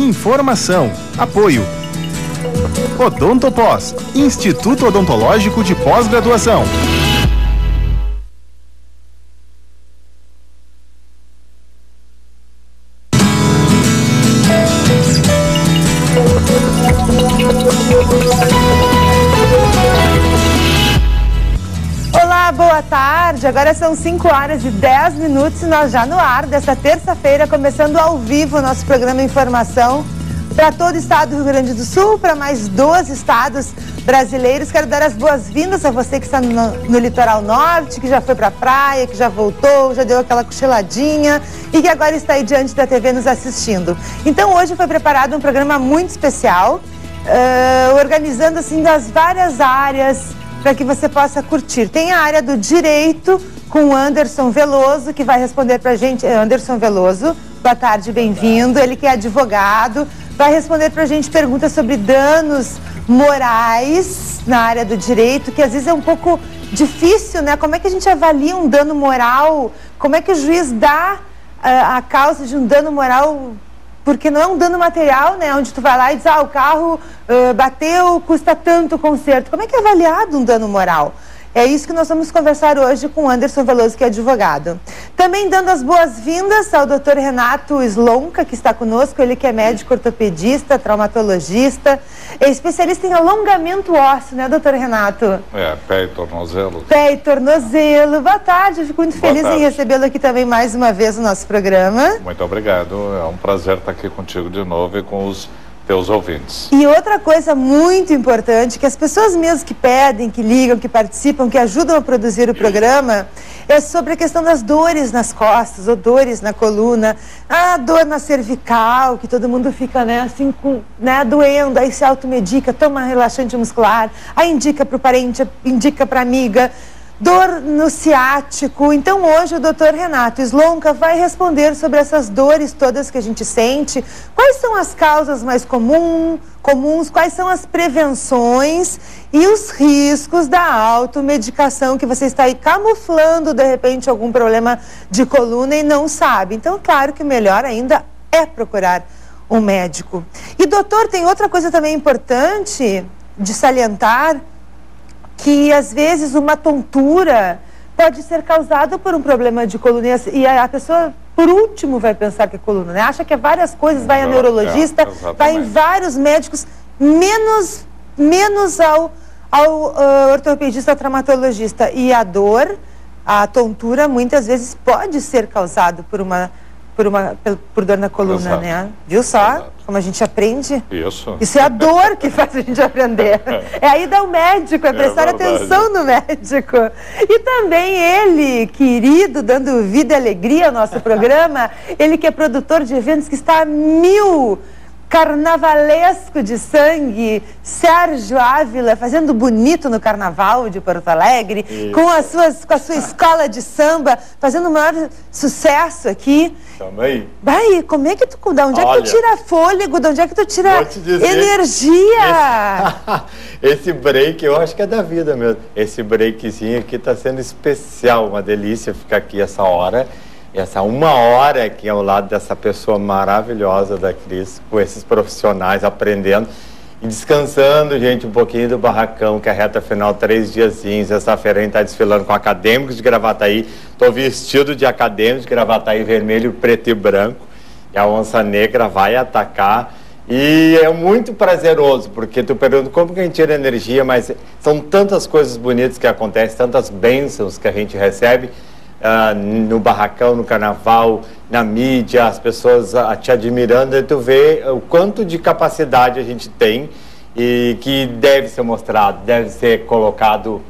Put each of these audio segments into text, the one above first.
Informação. Apoio. Odontopós, Instituto Odontológico de Pós-Graduação. Olá, boa tarde. Agora são 5h10 e nós já no ar desta terça-feira, começando ao vivo o nosso programa Informação para todo o estado do Rio Grande do Sul, para mais 12 estados brasileiros. Quero dar as boas-vindas a você que está no litoral norte, que já foi para a praia, que já voltou, já deu aquela cochiladinha e que agora está aí diante da TV nos assistindo. Então hoje foi preparado um programa muito especial, organizando assim das várias áreas para que você possa curtir. Tem a área do direito com o Anderson Veloso, que vai responder para a gente. Anderson Veloso, boa tarde, bem-vindo. Ele que é advogado, vai responder para a gente perguntas sobre danos morais na área do direito, que às vezes é um pouco difícil, né? Como é que a gente avalia um dano moral? Como é que o juiz dá a causa de um dano moral? Porque não é um dano material, né? Onde tu vai lá e diz, o carro bateu, custa tanto o conserto. Como é que é avaliado um dano moral? É isso que nós vamos conversar hoje com o Anderson Veloso, que é advogado. Também dando as boas-vindas ao Dr. Renato Slonka, que está conosco, ele que é médico ortopedista, traumatologista, é especialista em alongamento ósseo, né, doutor Renato? Pé e tornozelo. Pé e tornozelo. Boa tarde, eu fico muito feliz em recebê-lo aqui também mais uma vez no nosso programa. Muito obrigado, é um prazer estar aqui contigo de novo e com os teus ouvintes. E outra coisa muito importante, que as pessoas mesmo que pedem, que ligam, que participam, que ajudam a produzir o programa, é sobre a questão das dores nas costas, ou dores na coluna, a dor na cervical, que todo mundo fica, né, assim, doendo, aí se automedica, toma relaxante muscular, aí indica para o parente, indica para a amiga, dor no ciático. Então hoje o Dr. Renato Slonka vai responder sobre essas dores todas que a gente sente, quais são as causas mais comuns, quais são as prevenções e os riscos da automedicação, que você está aí camuflando de repente algum problema de coluna e não sabe. Então claro que o melhor ainda é procurar um médico. E doutor, tem outra coisa também importante de salientar, que às vezes uma tontura pode ser causada por um problema de coluna e a pessoa, por último, vai pensar que é coluna, né? Acha que é várias coisas, vai a neurologista, vai em vários médicos, menos ao ortopedista, traumatologista. E a dor, a tontura, muitas vezes pode ser causada por dor na coluna, né? Viu só como a gente aprende? Isso é a dor que faz a gente aprender. É a ida ao médico, é prestar atenção no médico. E também ele, querido, dando vida e alegria ao nosso programa, ele que é produtor de eventos, que está a 1000, carnavalesco de sangue, Sérgio Ávila, fazendo bonito no carnaval de Porto Alegre, com a sua escola de samba, fazendo o maior sucesso aqui. Também. Vai, como é que tu, de onde é que tu tira fôlego, de onde é que tu tira energia? Esse break, eu acho que é da vida mesmo. Esse breakzinho aqui está sendo especial, uma delícia ficar aqui essa hora. Essa 1 hora aqui ao lado dessa pessoa maravilhosa da Cris, com esses profissionais aprendendo e descansando, gente, um pouquinho do barracão, que é a reta final, 3 diazinhos. Sexta-feira a gente está desfilando com acadêmicos de Gravataí. Estou vestido de acadêmicos de Gravataí, vermelho, preto e branco. E a onça negra vai atacar. E é muito prazeroso, porque tu pergunta como que a gente tira energia, mas são tantas coisas bonitas que acontecem, tantas bênçãos que a gente recebe. No barracão, no carnaval, na mídia, as pessoas te admirando, e tu vê o quanto de capacidade a gente tem e que deve ser mostrado, deve ser colocado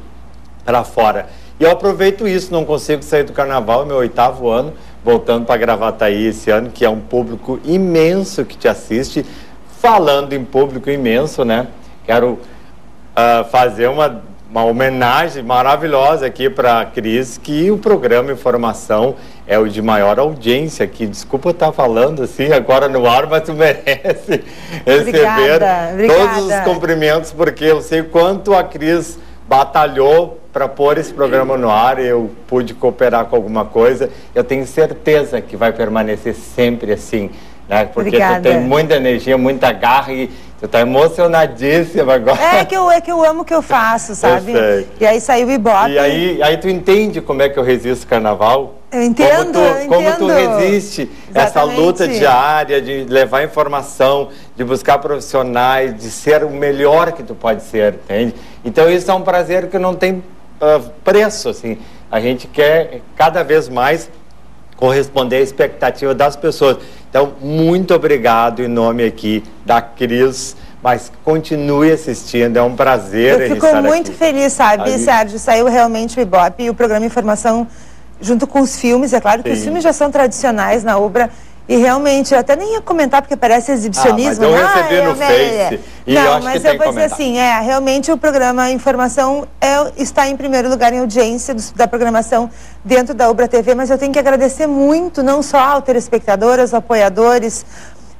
para fora. E eu aproveito isso, não consigo sair do carnaval, é meu 8º ano, voltando para Gravataí esse ano, que é um público imenso que te assiste. Falando em público imenso, né? Quero fazer uma homenagem maravilhosa aqui para a Cris, que o programa Informação é o de maior audiência aqui. Desculpa eu estar falando assim agora no ar, mas tu merece receber todos os cumprimentos, porque eu sei quanto a Cris batalhou para pôr esse programa no ar. Eu pude cooperar com alguma coisa. Eu tenho certeza que vai permanecer sempre assim, né? Porque Obrigada. tu tem muita energia, muita garra e tu tá emocionadíssima agora. É que eu amo o que eu faço, sabe? Eu sei. E aí saiu o Ibope. E aí tu entende como é que eu resisto o carnaval? Eu entendo, Como tu resiste essa Exatamente. luta diária de levar informação, de buscar profissionais, de ser o melhor que tu pode ser, entende? Então isso é um prazer que não tem preço, assim. A gente quer cada vez mais corresponder à expectativa das pessoas. Então, muito obrigado em nome aqui da Cris, mas continue assistindo, é um prazer Eu fico estar muito aqui. feliz, sabe, Ali. Sérgio? Saiu realmente o Ibope e o programa Informação junto com os filmes. É claro que os Sim. filmes já são tradicionais na Ubra. E realmente, eu até nem ia comentar porque parece exibicionismo. mas eu recebi no Face e eu não, acho que mas tem eu que vou dizer comentar. assim, realmente o programa Informação está em primeiro lugar em audiência da programação dentro da Ubra TV, mas eu tenho que agradecer muito, não só ao telespectador, aos apoiadores,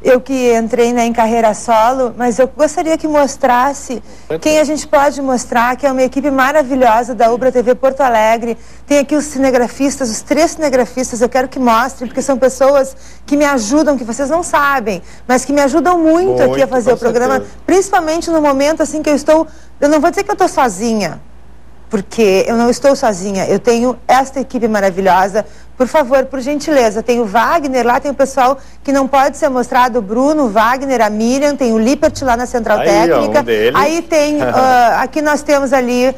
eu que entrei em carreira solo, mas eu gostaria que mostrasse quem a gente pode mostrar, que é uma equipe maravilhosa da Ubra TV Porto Alegre. Tem aqui os cinegrafistas, os 3 cinegrafistas, eu quero que mostrem, porque são pessoas que me ajudam, que vocês não sabem, mas que me ajudam muito aqui a fazer com o programa, certeza. principalmente no momento assim que eu não vou dizer que eu estou sozinha, porque eu não estou sozinha, eu tenho esta equipe maravilhosa. Por favor, por gentileza, tem o Wagner lá, tem o pessoal que não pode ser mostrado, o Bruno, o Wagner, a Miriam, tem o Lippert lá na Central Aí, Técnica. ó, um deles. Aí tem, aqui nós temos ali,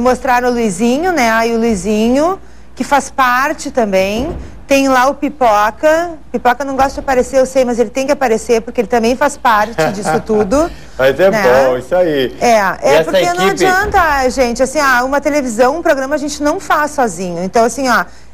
mostraram o Luizinho, né? Aí o Luizinho, que faz parte também. Tem lá o Pipoca. Pipoca não gosta de aparecer, eu sei, mas ele tem que aparecer, porque ele também faz parte disso tudo. Mas é né? bom, isso aí. É porque essa não equipe- adianta, gente, assim, uma televisão, um programa a gente não faz sozinho. Então, assim,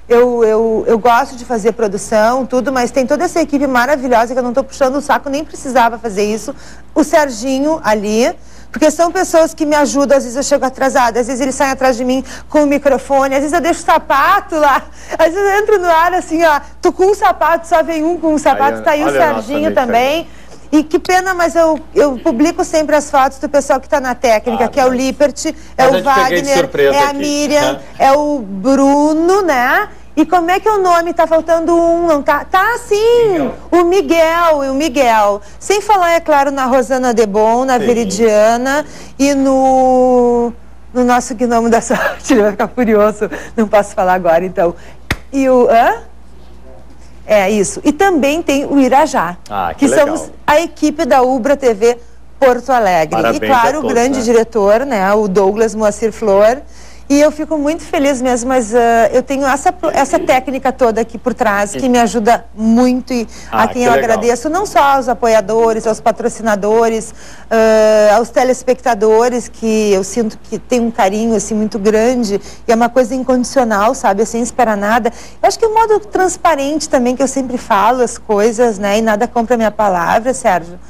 eu gosto de fazer produção, tudo, mas tem toda essa equipe maravilhosa que eu não estou puxando o saco, nem precisava fazer isso. O Serginho ali, porque são pessoas que me ajudam, às vezes eu chego atrasada, às vezes eles saem atrás de mim com o microfone, às vezes eu deixo o sapato lá, às vezes eu entro no ar assim, tô com um sapato, só vem um com um sapato, tá aí o olha a nossa Serginho amiga. também. E que pena, mas eu publico sempre as fotos do pessoal que está na técnica, que é o Lippert, é Mas o eu te peguei de Wagner, surpresa é a aqui, Miriam, né? é o Bruno, né? E como é que é o nome? Tá faltando um, não tá? Tá sim, o Miguel. Sem falar, é claro, na Rosana Debon, na Veridiana e no nosso gnomo da sorte. Ele vai ficar furioso, não posso falar agora, então. E o... É isso. E também tem o Irajá, Que legal. somos a equipe da Ubra TV Porto Alegre. Parabéns e claro, a o todos, grande né? diretor, né, o Douglas Moacir Flor. E eu fico muito feliz mesmo, mas eu tenho essa técnica toda aqui por trás que me ajuda muito e a quem que eu legal. agradeço, não só aos apoiadores, aos patrocinadores, aos telespectadores, que eu sinto que tem um carinho assim muito grande e é uma coisa incondicional, sabe, sem esperar nada. Eu acho que o modo transparente também, que eu sempre falo as coisas, né, e nada compra a minha palavra, Sérgio.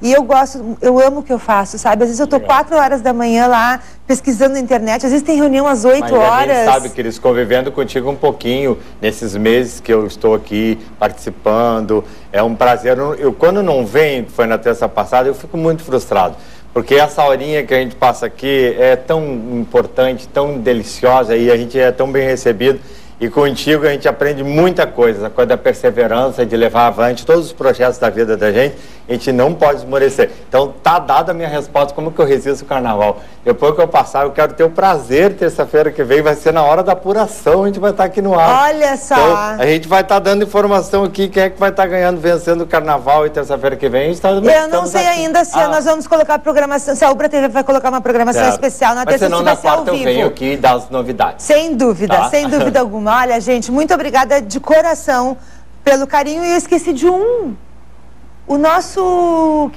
E eu amo o que eu faço, sabe? Às vezes eu tô 4 horas da manhã lá pesquisando na internet, às vezes tem reunião às 8 horas. Mas a gente sabe que eles convivendo contigo um pouquinho nesses meses que eu estou aqui participando, é um prazer. Eu quando não venho, que foi na terça passada, eu fico muito frustrado, porque essa horinha que a gente passa aqui é tão importante, tão deliciosa e a gente é tão bem recebido. E contigo a gente aprende muita coisa, a coisa da perseverança, de levar avante todos os projetos da vida da gente, a gente não pode esmorecer. Então tá dada a minha resposta, como que eu resisto o carnaval. Depois que eu passar, eu quero ter o prazer, terça-feira que vem, vai ser na hora da apuração, a gente vai estar aqui no ar. Olha só! Então, a gente vai estar dando informação aqui, quem é que vai estar ganhando, vencendo o carnaval e terça-feira que vem. A gente tá, Eu não sei ainda se nós vamos colocar a programação, se a Ubra TV vai colocar uma programação especial na terça, senão se vai na ser ao quarta eu vivo. venho aqui e dar as novidades. Sem dúvida, Tá. sem dúvida alguma. Olha, gente, muito obrigada de coração pelo carinho. E eu esqueci de o nosso...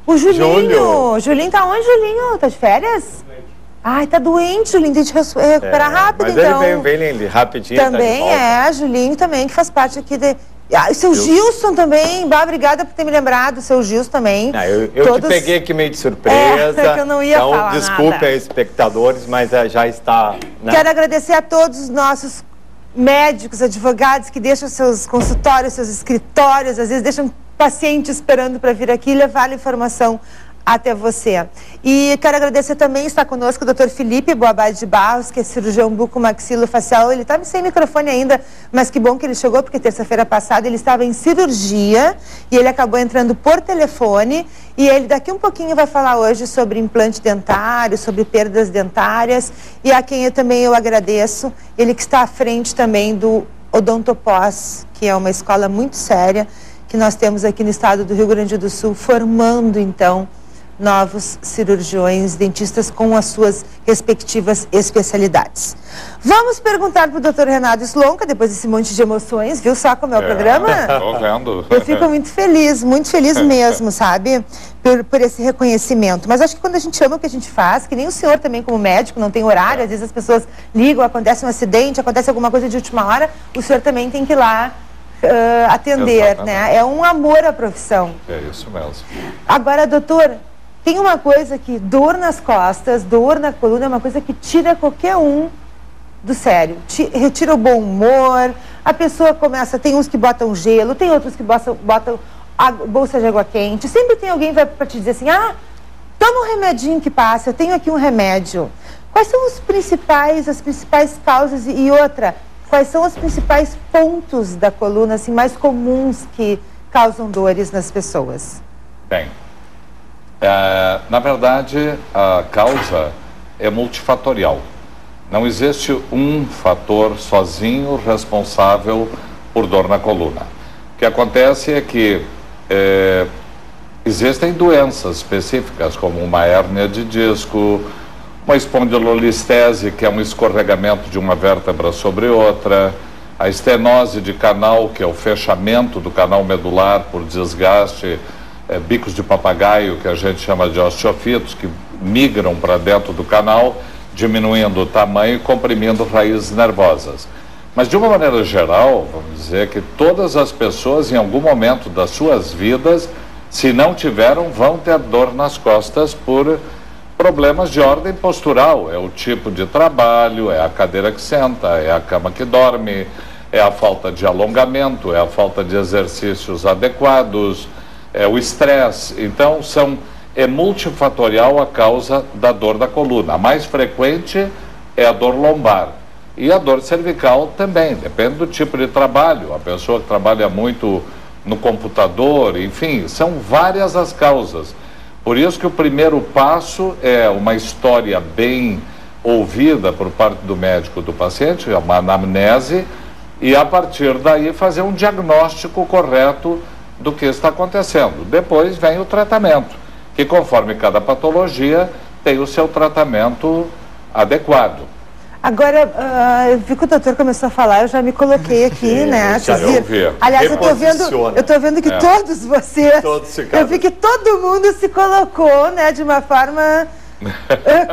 o Julinho. Júlio. Julinho tá onde, Julinho? Tá de férias? Ai, tá doente, Julinho. Tem que recuperar rápido, mas então. ele vem rapidinho. Também tá de volta. Julinho também, que faz parte aqui de... o seu Gilson também, obrigada por ter me lembrado, o seu Gilson também. Eu te peguei aqui meio de surpresa, que eu não ia então falar desculpem nada. aos espectadores, mas já está... Né? Quero agradecer a todos os nossos médicos, advogados que deixam seus consultórios, seus escritórios, às vezes deixam paciente esperando para vir aqui levar a informação até você. E quero agradecer também, está conosco o Dr. Felipe Boabade de Barros, que é cirurgião bucomaxilofacial. Ele estava sem microfone ainda, mas que bom que ele chegou, porque terça-feira passada ele estava em cirurgia e ele acabou entrando por telefone. E ele daqui um pouquinho vai falar hoje sobre implante dentário, sobre perdas dentárias. E a quem eu agradeço, ele que está à frente também do Odontopós, que é uma escola muito séria que nós temos aqui no estado do Rio Grande do Sul, formando então novos cirurgiões, dentistas com as suas respectivas especialidades. Vamos perguntar para o Dr. Renato Slonka, depois desse monte de emoções, viu só como é o programa? Tô vendo. Eu fico muito feliz mesmo, sabe? Por esse reconhecimento. Mas acho que quando a gente ama o que a gente faz, que nem o senhor também como médico, não tem horário, às vezes as pessoas ligam, acontece um acidente, acontece alguma coisa de última hora, o senhor também tem que ir lá atender, exatamente, né? É um amor à profissão. É isso mesmo. Agora, doutor, tem uma coisa que dor nas costas, dor na coluna, é uma coisa que tira qualquer um do sério. Retira o bom humor, a pessoa começa, tem uns que botam gelo, tem outros que botam bolsa de água quente. Sempre tem alguém que vai para te dizer assim, toma um remedinho que passa, eu tenho aqui um remédio. Quais são as principais causas e outra, quais são os principais pontos da coluna assim, mais comuns que causam dores nas pessoas? Bem, na verdade, a causa é multifatorial. Não existe um fator sozinho responsável por dor na coluna. O que acontece é que existem doenças específicas, como uma hérnia de disco, uma espondilolistese, que é um escorregamento de uma vértebra sobre outra, a estenose de canal, que é o fechamento do canal medular por desgaste, bicos de papagaio, que a gente chama de osteofitos, que migram para dentro do canal, diminuindo o tamanho e comprimindo raízes nervosas. Mas, de uma maneira geral, vamos dizer que todas as pessoas, em algum momento das suas vidas, se não tiveram, vão ter dor nas costas por problemas de ordem postural. É o tipo de trabalho, é a cadeira que senta, é a cama que dorme, é a falta de alongamento, é a falta de exercícios adequados, é o estresse. Então, é multifatorial a causa da dor da coluna. A mais frequente é a dor lombar. E a dor cervical também, depende do tipo de trabalho. A pessoa que trabalha muito no computador, enfim, são várias as causas. Por isso que o primeiro passo é uma história bem ouvida por parte do médico do paciente, uma anamnese, e a partir daí fazer um diagnóstico correto do que está acontecendo. Depois vem o tratamento, que conforme cada patologia tem o seu tratamento adequado. Agora, eu vi que o doutor começou a falar, eu já me coloquei aqui, né? Aliás, eu tô vendo que todos vocês, eu vi que todo mundo se colocou, né, de uma forma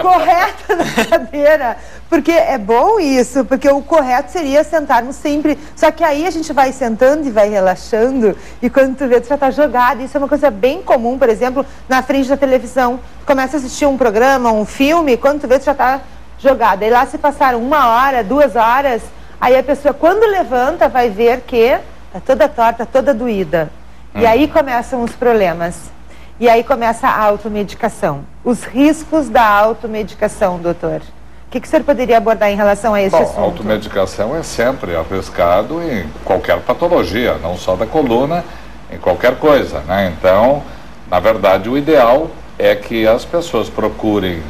correta na cadeira. Porque é bom isso, porque o correto seria sentarmos sempre. Só que aí a gente vai sentando e vai relaxando, e quando tu vê, tu já tá jogado. Isso é uma coisa bem comum, por exemplo, na frente da televisão. Tu começa a assistir um programa, um filme, quando tu vê, tu já tá jogado. Aí lá se passaram 1 hora, 2 horas, aí a pessoa, quando levanta, vai ver que tá toda torta, toda doída. E aí começam os problemas. E aí começa a automedicação. Os riscos da automedicação, doutor. O que o senhor poderia abordar em relação a esse assunto? A automedicação é sempre arriscado em qualquer patologia, não só da coluna, em qualquer coisa, né? Então, na verdade, o ideal é que as pessoas procurem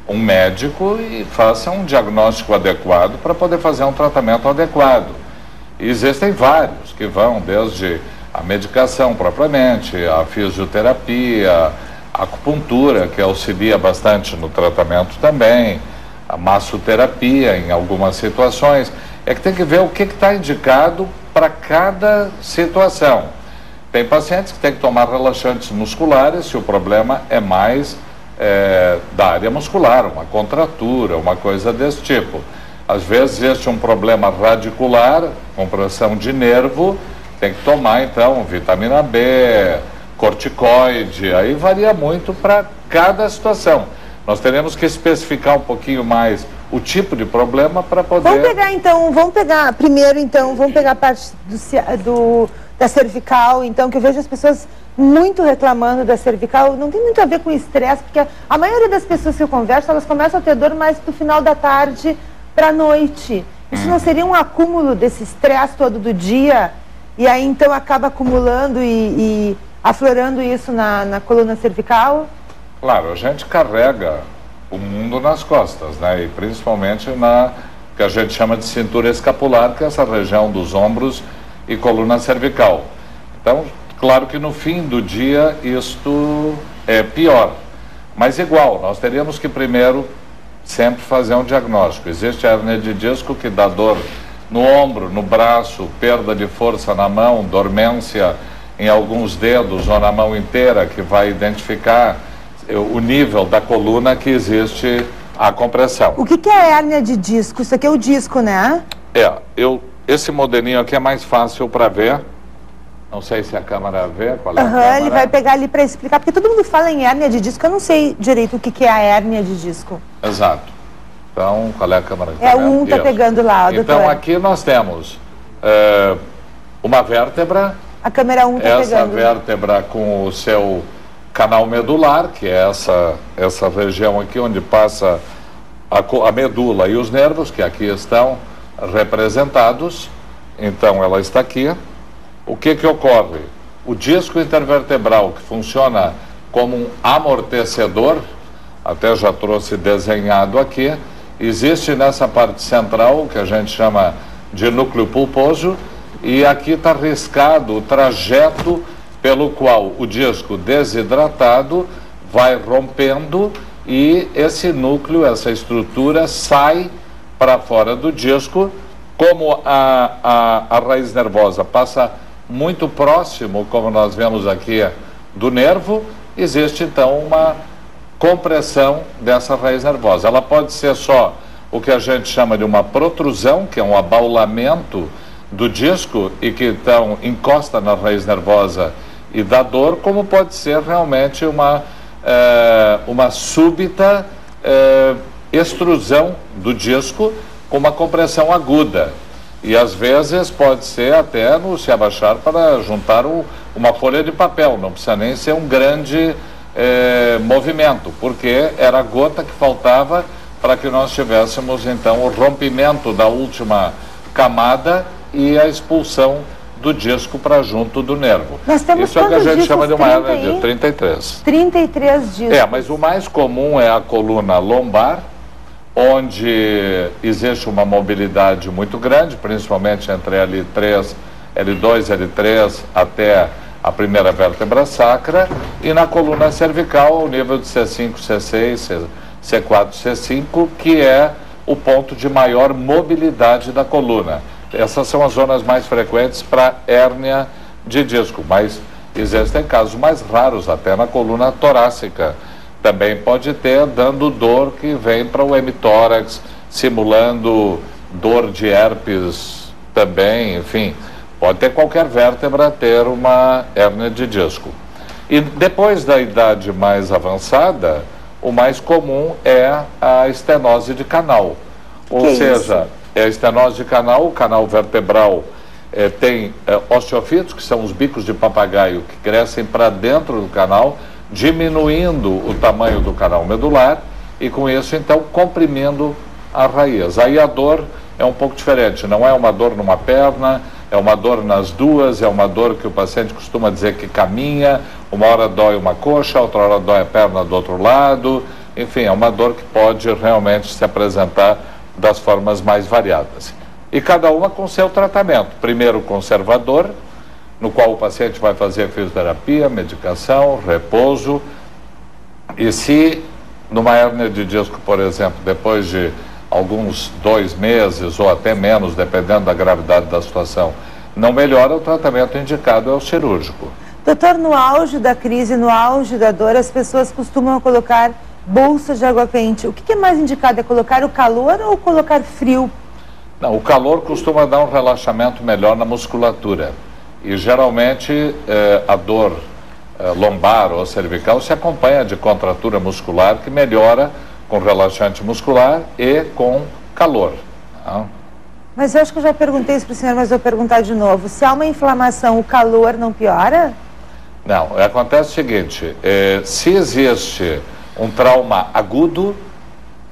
um médico e façam um diagnóstico adequado para poder fazer um tratamento adequado. E existem vários que vão desde a medicação propriamente, a fisioterapia, a acupuntura, que auxilia bastante no tratamento também, a massoterapia em algumas situações. É que tem que ver o que está indicado para cada situação. Tem pacientes que têm que tomar relaxantes musculares se o problema é mais da área muscular, uma contratura, uma coisa desse tipo. Às vezes existe um problema radicular, compressão de nervo, tem que tomar então vitamina B, corticoide, aí varia muito para cada situação. Nós teremos que especificar um pouquinho mais o tipo de problema para poder... Vamos pegar primeiro a parte da cervical, então, que eu vejo as pessoas muito reclamando da cervical. Não tem muito a ver com estresse, porque a maioria das pessoas que eu converso, elas começam a ter dor mais do final da tarde para a noite. Isso não seria um acúmulo desse estresse todo do dia? E aí, então, acaba acumulando e aflorando isso na coluna cervical? Claro, a gente carrega o mundo nas costas, né? E principalmente na que a gente chama de cintura escapular, que é essa região dos ombros e coluna cervical. Então, claro que no fim do dia isto é pior, mas igual, nós teríamos que primeiro sempre fazer um diagnóstico. Existe a hérnia de disco que dá dor no ombro, no braço, perda de força na mão, dormência em alguns dedos ou na mão inteira, que vai identificar o nível da coluna que existe a compressão. O que é a hérnia de disco? Isso aqui é o disco, né? Esse modelinho aqui é mais fácil para ver. Não sei se a câmera vê. Qual é a câmera? Ele vai pegar ali para explicar, porque todo mundo fala em hérnia de disco, eu não sei direito o que é a hérnia de disco. Exato. Então, qual é a câmera? Tá pegando lá, doutor. Então, aqui nós temos uma vértebra. A câmera 1 está pegando. Essa vértebra com o seu canal medular, que é essa região aqui onde passa a medula e os nervos, que aqui estão representados. Então, ela está aqui. O que ocorre? O disco intervertebral, que funciona como um amortecedor, até já trouxe desenhado aqui, existe nessa parte central, que a gente chama de núcleo pulposo, e aqui está riscado o trajeto pelo qual o disco desidratado vai rompendo e esse núcleo, essa estrutura, sai para fora do disco. Como a raiz nervosa passa muito próximo, como nós vemos aqui, do nervo, existe então uma compressão dessa raiz nervosa. Ela pode ser só o que a gente chama de uma protrusão, que é um abaulamento do disco e que então encosta na raiz nervosa e dá dor, como pode ser realmente uma súbita extrusão do disco com uma compressão aguda. E às vezes pode ser até no se abaixar para juntar uma folha de papel, não precisa nem ser um grande movimento, porque era a gota que faltava para que nós tivéssemos então o rompimento da última camada e a expulsão do disco para junto do nervo. Nós temos isso é o que a gente chama de uma hérnia de 33. 33 discos. Mas o mais comum é a coluna lombar, onde existe uma mobilidade muito grande, principalmente entre L3, L2, L3 até a primeira vértebra sacra, e na coluna cervical, o nível de C5, C6, C4, C5, que é o ponto de maior mobilidade da coluna. Essas são as zonas mais frequentes para hérnia de disco, mas existem casos mais raros, até na coluna torácica. Também pode ter, dando dor que vem para o hemitórax, simulando dor de herpes também, enfim. Pode ter qualquer vértebra ter uma hérnia de disco. E depois da idade mais avançada, o mais comum é a estenose de canal. Ou seja, é a estenose de canal, o canal vertebral tem osteofitos, que são os bicos de papagaio que crescem para dentro do canal, diminuindo o tamanho do canal medular e com isso então comprimindo a raiz. Aí a dor é um pouco diferente, não é uma dor numa perna, é uma dor nas duas, é uma dor que o paciente costuma dizer que caminha, uma hora dói uma coxa, outra hora dói a perna do outro lado, enfim, é uma dor que pode realmente se apresentar das formas mais variadas. E cada uma com seu tratamento, primeiro conservador, no qual o paciente vai fazer fisioterapia, medicação, repouso, e se numa hérnia de disco, por exemplo, depois de alguns 2 meses ou até menos, dependendo da gravidade da situação, não melhora, o tratamento indicado é o cirúrgico. Doutor, no auge da crise, no auge da dor, as pessoas costumam colocar bolsas de água quente. O que é mais indicado? É colocar o calor ou colocar frio? Não, o calor costuma dar um relaxamento melhor na musculatura. E geralmente a dor lombar ou cervical se acompanha de contratura muscular que melhora com relaxante muscular e com calor. Tá? Mas eu acho que eu já perguntei isso para o senhor, mas vou perguntar de novo. Se há uma inflamação, o calor não piora? Não, acontece o seguinte, se existe um trauma agudo,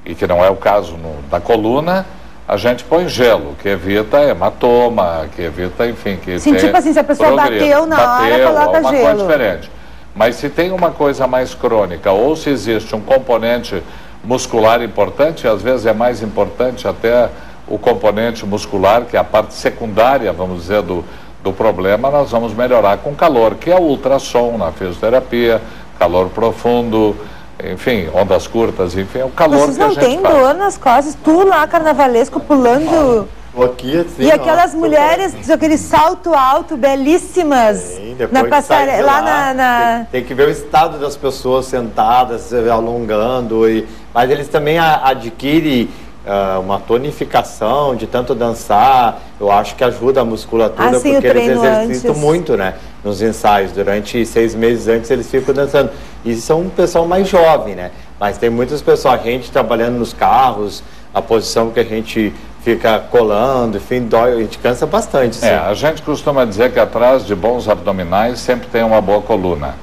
e que não é o caso da coluna, a gente põe gelo, que evita hematoma, que evita, enfim, que sim, tipo assim, se a pessoa bateu na hora, coloca uma gelo. coisa diferente. Mas se tem uma coisa mais crônica, ou se existe um componente muscular importante, às vezes é mais importante até o componente muscular, que é a parte secundária, vamos dizer, do problema, nós vamos melhorar com calor, que é o ultrassom na fisioterapia, calor profundo, enfim, ondas curtas, enfim, é o calor Vocês que a gente faz. Vocês não têm dor nas costas? Tu lá, carnavalesco, pulando... Aqui, assim, e aquelas mulheres, aquele salto alto, belíssimas, sim, na passarela, lá na... Tem que ver o estado das pessoas sentadas, alongando, mas eles também adquirem uma tonificação de tanto dançar. Eu acho que ajuda a musculatura, sim, porque eles exercitam antes. muito, né, nos ensaios. Durante 6 meses antes eles ficam dançando. E são um pessoal mais jovem, né? Mas tem muitas pessoas, a gente trabalhando nos carros, a posição que a gente fica colando, enfim, dói, a gente cansa bastante. Sim. A gente costuma dizer que atrás de bons abdominais sempre tem uma boa coluna.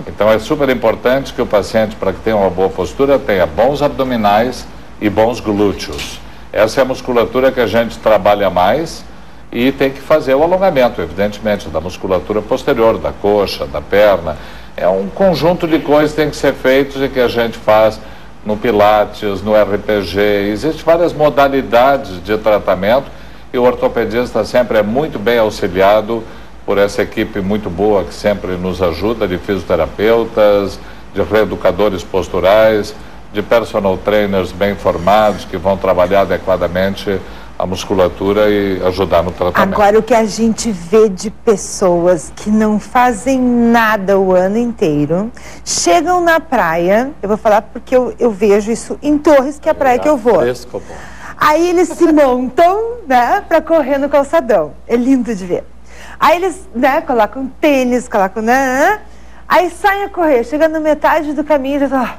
Então é super importante que o paciente, para que tenha uma boa postura, tenha bons abdominais e bons glúteos. Essa é a musculatura que a gente trabalha mais e tem que fazer o alongamento, evidentemente, da musculatura posterior, da coxa, da perna. É um conjunto de coisas que tem que ser feitos e que a gente faz no Pilates, no RPG. Existem várias modalidades de tratamento e o ortopedista sempre é muito bem auxiliado por essa equipe muito boa que sempre nos ajuda, de fisioterapeutas, de reeducadores posturais, de personal trainers bem formados que vão trabalhar adequadamente a musculatura e ajudar no tratamento. Agora, o que a gente vê de pessoas que não fazem nada o ano inteiro, chegam na praia, eu vou falar porque eu vejo isso em Torres, que é a praia que eu vou. Fresco, bom. Aí eles se montam, né, pra correr no calçadão. É lindo de ver. Aí eles, né, colocam tênis, colocam, né, aí saem a correr, chega na metade do caminho, já tá...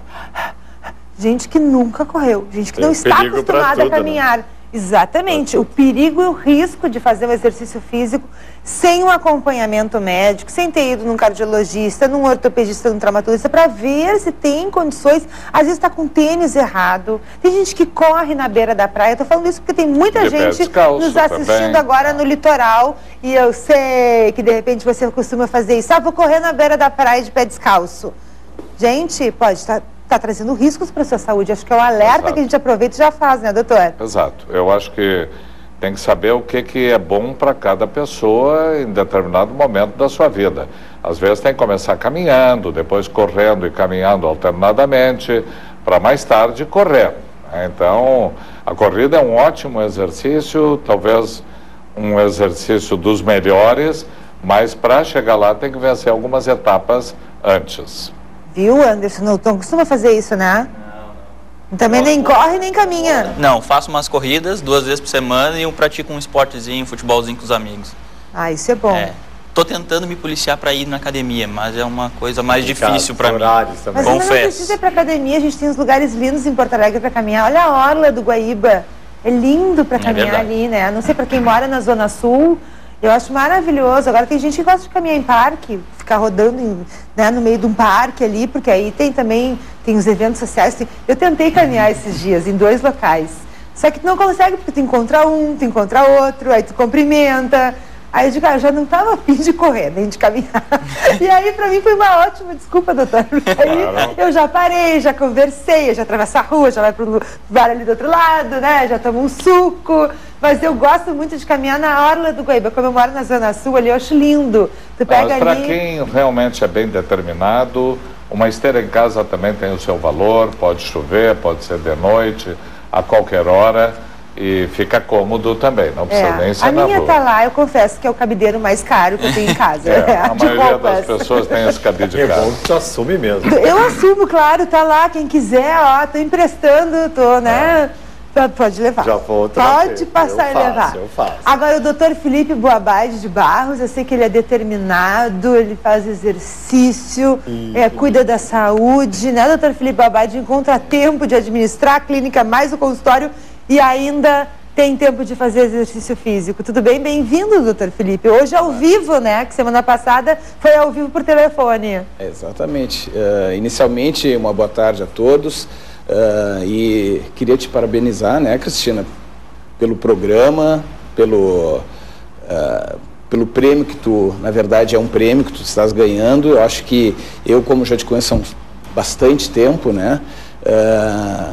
Gente que nunca correu, gente que não está acostumada a caminhar. Né? Exatamente, o perigo e o risco de fazer um exercício físico sem um acompanhamento médico, sem ter ido num cardiologista, num ortopedista, num traumatologista, para ver se tem condições. Às vezes está com tênis errado, tem gente que corre na beira da praia. Eu estou falando isso porque tem muita gente nos assistindo agora no litoral, e eu sei que de repente você costuma fazer isso. Vou correr na beira da praia de pé descalço. Gente, pode estar... está trazendo riscos para a sua saúde. Acho que é um alerta. Exato. Que a gente aproveita e já faz, né, doutor? Exato. Eu acho que tem que saber o que é bom para cada pessoa em determinado momento da sua vida. Às vezes tem que começar caminhando, depois correndo e caminhando alternadamente, para mais tarde correr. Então, a corrida é um ótimo exercício, talvez um exercício dos melhores, mas para chegar lá tem que vencer algumas etapas antes. Viu, Anderson? Não costuma fazer isso, né? Não. Também nem corre, nem caminha. Não, faço umas corridas 2 vezes por semana e eu pratico um esportezinho, um futebolzinho com os amigos. Ah, isso é bom. Tô tentando me policiar para ir na academia, mas é uma coisa mais difícil para mim. Mas não precisa ir para academia, a gente tem uns lugares lindos em Porto Alegre para caminhar. Olha a orla do Guaíba, é lindo para caminhar ali, né? Não sei para quem mora na Zona Sul, eu acho maravilhoso. Agora tem gente que gosta de caminhar em parque, ficar rodando né, no meio de um parque ali, porque aí tem os eventos sociais. Eu tentei caminhar esses dias em 2 locais, só que tu não consegue porque tu encontra um, tu encontra outro, aí tu cumprimenta. Aí eu digo, eu já não estava a fim de correr, nem de caminhar. E aí para mim foi uma ótima desculpa, doutor, porque aí eu já parei, já conversei, já atravessa a rua, já vai para o bar ali do outro lado, né, já tomo um suco. Mas eu gosto muito de caminhar na orla do Guaíba. Como eu moro na Zona Sul ali, eu acho lindo. Tu pega mas para quem realmente é bem determinado, uma esteira em casa também tem o seu valor, pode chover, pode ser de noite, a qualquer hora, e fica cômodo também, não precisa nem ser na rua. A minha tá lá, eu confesso que é o cabideiro mais caro que eu tenho em casa. A maioria das pessoas tem esse cabide de casa. É bom que tu assume mesmo. Eu assumo, claro, tá lá, quem quiser, ó, tô emprestando, tô, né... Pode levar. Já vou pode passar e levar. Eu faço. Agora, o doutor Felipe Boabade de Barros, eu sei que ele é determinado, ele faz exercício, cuida da saúde, né, doutor Felipe Boabade? Encontra tempo de administrar a clínica mais o consultório e ainda tem tempo de fazer exercício físico. Tudo bem? Bem-vindo, doutor Felipe. Hoje ao vivo, né? Que semana passada foi ao vivo por telefone. Exatamente. Inicialmente, uma boa tarde a todos. E queria te parabenizar, né, Cristina, pelo programa, pelo prêmio que tu, na verdade, é um prêmio que tu estás ganhando. Eu acho que eu, como já te conheço há bastante tempo, né,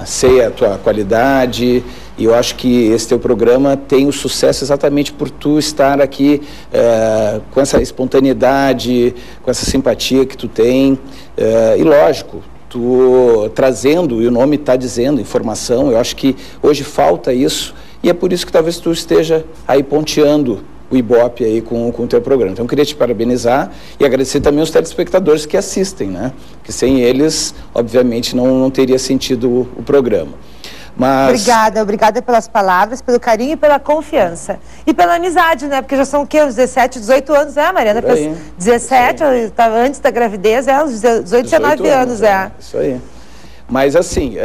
sei a tua qualidade, e eu acho que esse teu programa tem o sucesso exatamente por tu estar aqui com essa espontaneidade, com essa simpatia que tu tem, e lógico, tu trazendo, e o nome está dizendo, informação. Eu acho que hoje falta isso, e é por isso que talvez tu esteja aí ponteando o Ibope aí com o teu programa. Então eu queria te parabenizar e agradecer também aos telespectadores que assistem, né? Que sem eles, obviamente, não teria sentido o programa. Mas... Obrigada pelas palavras, pelo carinho e pela confiança. E pela amizade, né? Porque já são o quê? Uns 17, 18 anos, a Mariana fez 17, estava antes da gravidez, uns 18, 19 anos, Isso aí. Mas assim,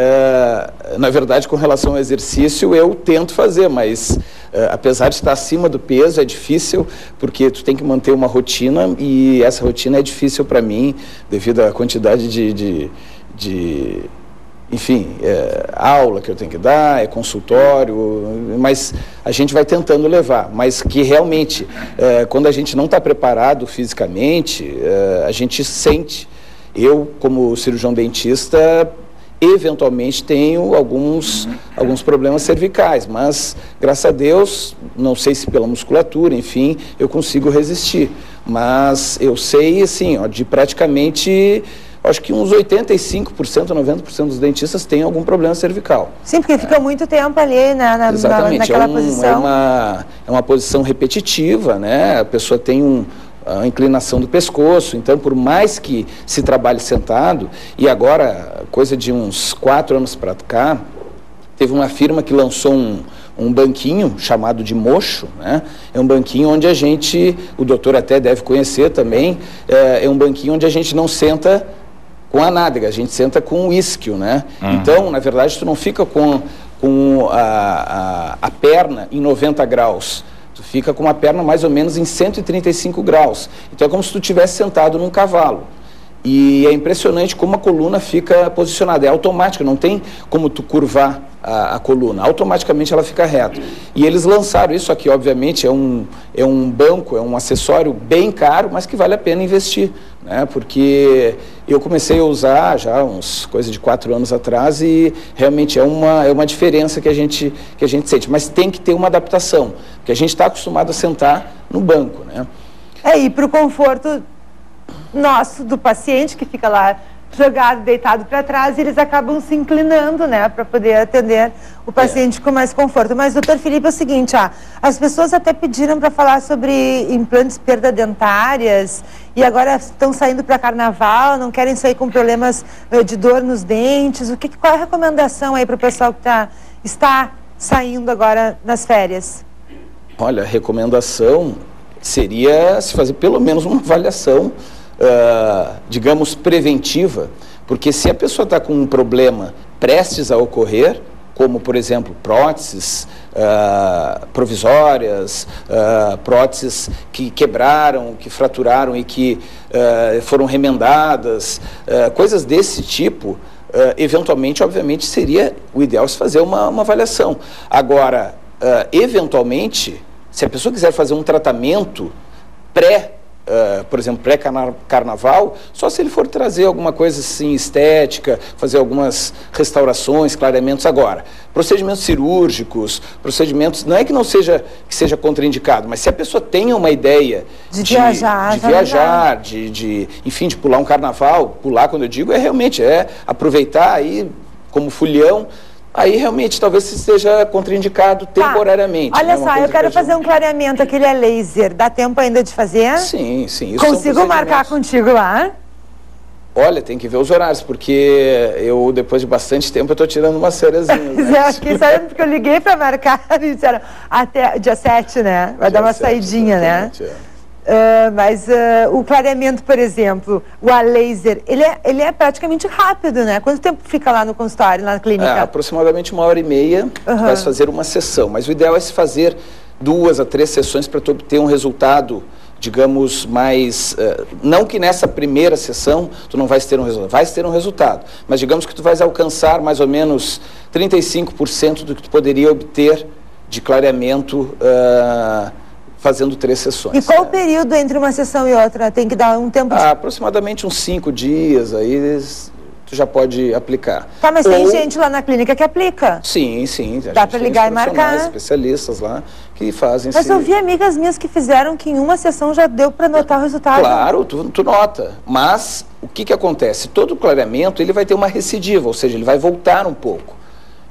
na verdade, com relação ao exercício, eu tento fazer, mas apesar de estar acima do peso, é difícil, porque tu tem que manter uma rotina, e essa rotina é difícil para mim, devido à quantidade enfim, aula que eu tenho que dar, consultório, mas a gente vai tentando levar, mas que realmente, quando a gente não está preparado fisicamente, a gente sente. Eu, como cirurgião dentista, eventualmente tenho alguns problemas cervicais, mas, graças a Deus, não sei se pela musculatura, enfim, eu consigo resistir. Mas eu sei, assim, de praticamente, acho que uns 85%, 90% dos dentistas têm algum problema cervical. Sim, porque fica muito tempo ali, né, naquela posição. É uma posição repetitiva, né? A pessoa tem a inclinação do pescoço, então por mais que se trabalhe sentado, e agora, coisa de uns 4 anos para cá, teve uma firma que lançou um banquinho chamado de mocho, né? É um banquinho onde o doutor até deve conhecer também, é um banquinho onde a gente não senta com a nádega, a gente senta com o isquio, né? Então, na verdade, tu não fica com a perna em 90 graus, tu fica com uma perna mais ou menos em 135 graus. Então é como se tu estivesse sentado num cavalo. E é impressionante como a coluna fica posicionada, é automática, não tem como tu curvar a coluna, automaticamente ela fica reta. E eles lançaram isso aqui, obviamente, é um banco, é um acessório bem caro, mas que vale a pena investir, né? Porque eu comecei a usar já coisa de 4 anos atrás, e realmente é uma diferença que a gente sente, mas tem que ter uma adaptação, porque a gente está acostumado a sentar no banco, né? E para o conforto nosso, do paciente que fica lá jogado, deitado para trás, e eles acabam se inclinando, né, para poder atender o paciente com mais conforto. Mas, doutor Felipe, é o seguinte, as pessoas até pediram para falar sobre implantes perda-dentárias, e agora estão saindo para carnaval, não querem sair com problemas de dor nos dentes. Qual é a recomendação aí para o pessoal que está saindo agora nas férias? Olha, a recomendação seria se fazer pelo menos uma avaliação, digamos, preventiva, porque se a pessoa está com um problema prestes a ocorrer, como, por exemplo, próteses provisórias, próteses que quebraram, que fraturaram e que foram remendadas, coisas desse tipo, eventualmente, obviamente, seria o ideal se fazer uma avaliação. Agora, eventualmente, se a pessoa quiser fazer um tratamento por exemplo, pré-carnaval, só se ele for trazer alguma coisa assim estética, fazer algumas restaurações, clareamentos. Agora, procedimentos cirúrgicos, procedimentos, não é que seja contraindicado, mas se a pessoa tem uma ideia de viajar, enfim, de pular um carnaval, pular, quando eu digo, realmente aproveitar aí como folião. Aí realmente talvez esteja contraindicado temporariamente. Olha só, eu quero fazer um clareamento, aquele é laser. Dá tempo ainda de fazer? Sim. Isso consigo marcar contigo lá? Olha, tem que ver os horários, porque eu, depois de bastante tempo, eu estou tirando umas fériasinhas, né? Aqui, sabe, porque eu liguei para marcar e disseram até dia 7, né? Vai dar uma saidinha, né? Mas o clareamento, por exemplo, o a laser, ele é praticamente rápido, né? Quanto tempo fica lá no consultório, lá na clínica? Aproximadamente 1h30, tu vais fazer uma sessão. Mas o ideal é se fazer 2 a 3 sessões para tu obter um resultado, digamos, mais... não que nessa primeira sessão tu não vais ter um resultado, vais ter um resultado, mas digamos que tu vais alcançar mais ou menos 35% do que tu poderia obter de clareamento fazendo 3 sessões. E qual o período entre uma sessão e outra? Tem que dar um tempo... Aproximadamente uns 5 dias, aí tu já pode aplicar. Tá, mas tem gente lá na clínica que aplica? Sim, sim. Dá para ligar e marcar? Especialistas lá que fazem... Mas eu vi amigas minhas que fizeram que em uma sessão já deu para notar o resultado. Claro, tu nota. Mas o que acontece? Todo clareamento ele vai ter uma recidiva, ou seja, ele vai voltar um pouco.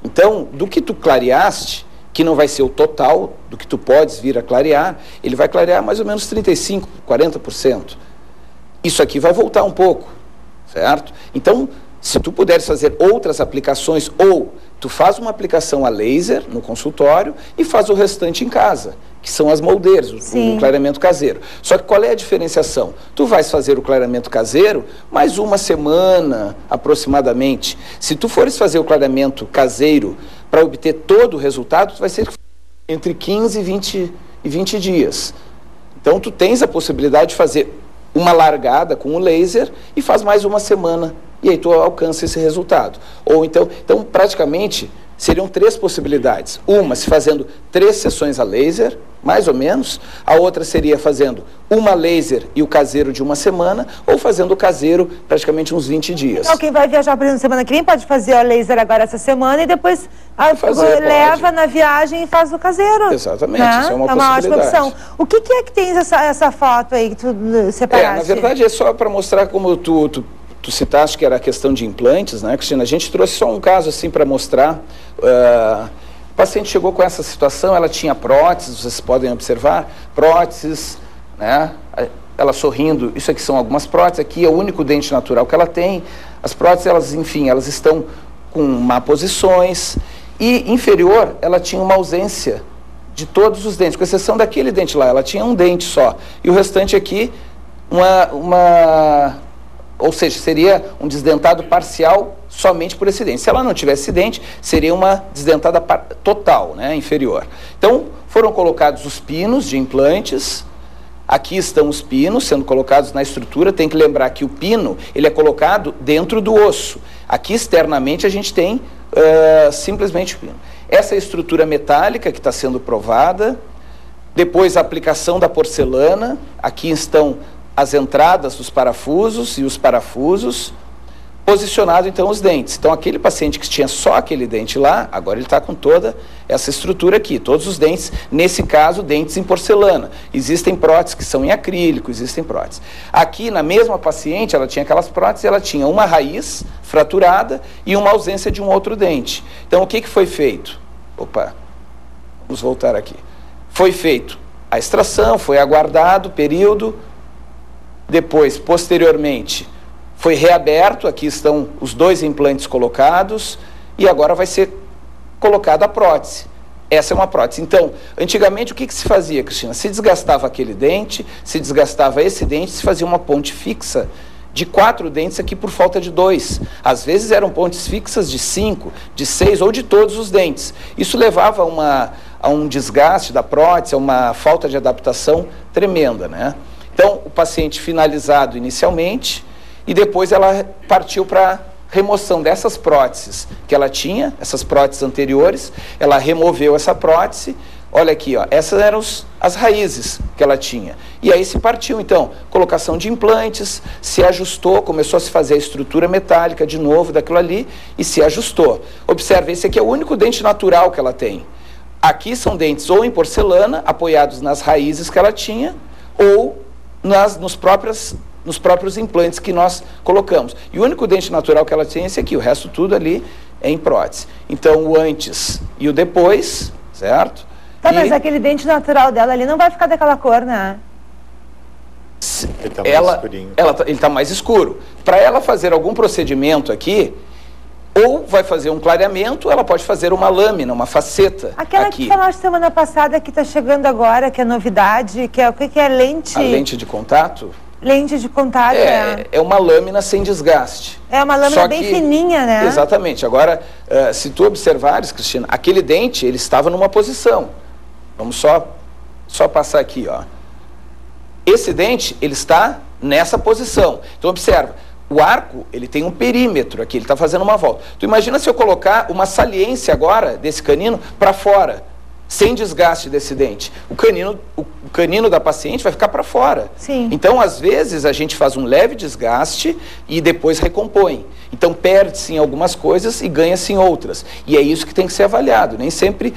Então, do que tu clareaste, que não vai ser o total do que tu podes vir a clarear, ele vai clarear mais ou menos 35%, 40%. Isso aqui vai voltar um pouco, certo? Então, se tu puderes fazer outras aplicações, ou tu faz uma aplicação a laser no consultório e faz o restante em casa, que são as moldeiras, o clareamento caseiro. Só que qual é a diferenciação? Tu vais fazer o clareamento caseiro mais uma semana, aproximadamente. Se tu fores fazer o clareamento caseiro para obter todo o resultado, tu vai ser entre 15 e 20 dias. Então, tu tens a possibilidade de fazer uma largada com o laser e faz mais uma semana. E aí tu alcança esse resultado. Ou então praticamente, seriam 3 possibilidades. Uma, se fazendo 3 sessões a laser, mais ou menos. A outra seria fazendo uma laser e o caseiro de uma semana, ou fazendo o caseiro praticamente uns 20 dias. Então, quem vai viajar, por exemplo, semana que vem pode fazer o laser agora essa semana e depois leva na viagem e faz o caseiro. Exatamente, né? Isso é uma possibilidade. Ótima opção. O que é que tem essa foto aí que tu separaste? Na verdade, é só para mostrar como tu citaste que era a questão de implantes, né, Cristina? A gente trouxe só um caso assim para mostrar. O paciente chegou com essa situação, ela tinha próteses, vocês podem observar, próteses, né? Ela sorrindo, isso aqui são algumas próteses, aqui é o único dente natural que ela tem. As próteses, elas estão com má posições, e inferior, ela tinha uma ausência de todos os dentes, com exceção daquele dente lá, ela tinha um dente só, e o restante aqui, ou seja, seria um desdentado parcial somente por esse dente. Se ela não tivesse esse dente, seria uma desdentada total, né, inferior. Então, foram colocados os pinos de implantes. Aqui estão os pinos sendo colocados na estrutura. Tem que lembrar que o pino, ele é colocado dentro do osso. Aqui, externamente, a gente tem simplesmente o pino. Essa é a estrutura metálica que está sendo provada. Depois, a aplicação da porcelana. Aqui estão as entradas dos parafusos e os parafusos, posicionado então os dentes. Então aquele paciente que tinha só aquele dente lá, agora ele está com toda essa estrutura aqui, todos os dentes, nesse caso dentes em porcelana. Existem próteses que são em acrílico, existem próteses. Aqui na mesma paciente, ela tinha aquelas próteses, ela tinha uma raiz fraturada e uma ausência de um outro dente. Então o que foi feito? Vamos voltar aqui. Foi feito a extração, foi aguardado o período. Depois, posteriormente, foi reaberto, aqui estão os 2 implantes colocados, e agora vai ser colocada a prótese. Essa é uma prótese. Então, antigamente, o que se fazia, Cristina? Se desgastava aquele dente, se desgastava esse dente, se fazia uma ponte fixa de 4 dentes aqui por falta de 2. Às vezes eram pontes fixas de 5, de 6 ou de todos os dentes. Isso levava a um desgaste da prótese, a uma falta de adaptação tremenda, né? Então, o paciente finalizado inicialmente, e depois ela partiu para remoção dessas próteses que ela tinha, essas próteses anteriores, ela removeu essa prótese. Olha aqui, ó, essas eram as raízes que ela tinha. E aí se partiu, então, colocação de implantes, se ajustou, começou a se fazer a estrutura metálica de novo daquilo ali, e se ajustou. Observe, esse aqui é o único dente natural que ela tem. Aqui são dentes ou em porcelana, apoiados nas raízes que ela tinha, ou nos próprios implantes que nós colocamos. E o único dente natural que ela tem é esse aqui, o resto tudo ali é em prótese. Então, o antes e o depois, certo? Tá, mas aquele dente natural dela ali não vai ficar daquela cor, né? Ele tá mais escurinho. Ele está mais escuro. Para ela fazer algum procedimento aqui, Ou vai fazer um clareamento, ela pode fazer uma lâmina, uma faceta. Aquela aqui. que falaste semana passada, que está chegando agora, que é novidade, que é o que é lente? A lente de contato? Lente de contato, é uma lâmina sem desgaste. É uma lâmina bem fininha, né? Exatamente. Agora, se tu observares, Cristina, aquele dente, ele estava numa posição. Vamos só passar aqui, ó. Esse dente, ele está nessa posição. Então, observa, o arco, ele tem um perímetro aqui, ele está fazendo uma volta. Tu imagina se eu colocar uma saliência agora desse canino para fora, sem desgaste desse dente. O canino da paciente vai ficar para fora. Sim. Então, às vezes, a gente faz um leve desgaste e depois recompõe. Então, perde-se em algumas coisas e ganha-se em outras. E é isso que tem que ser avaliado. Nem sempre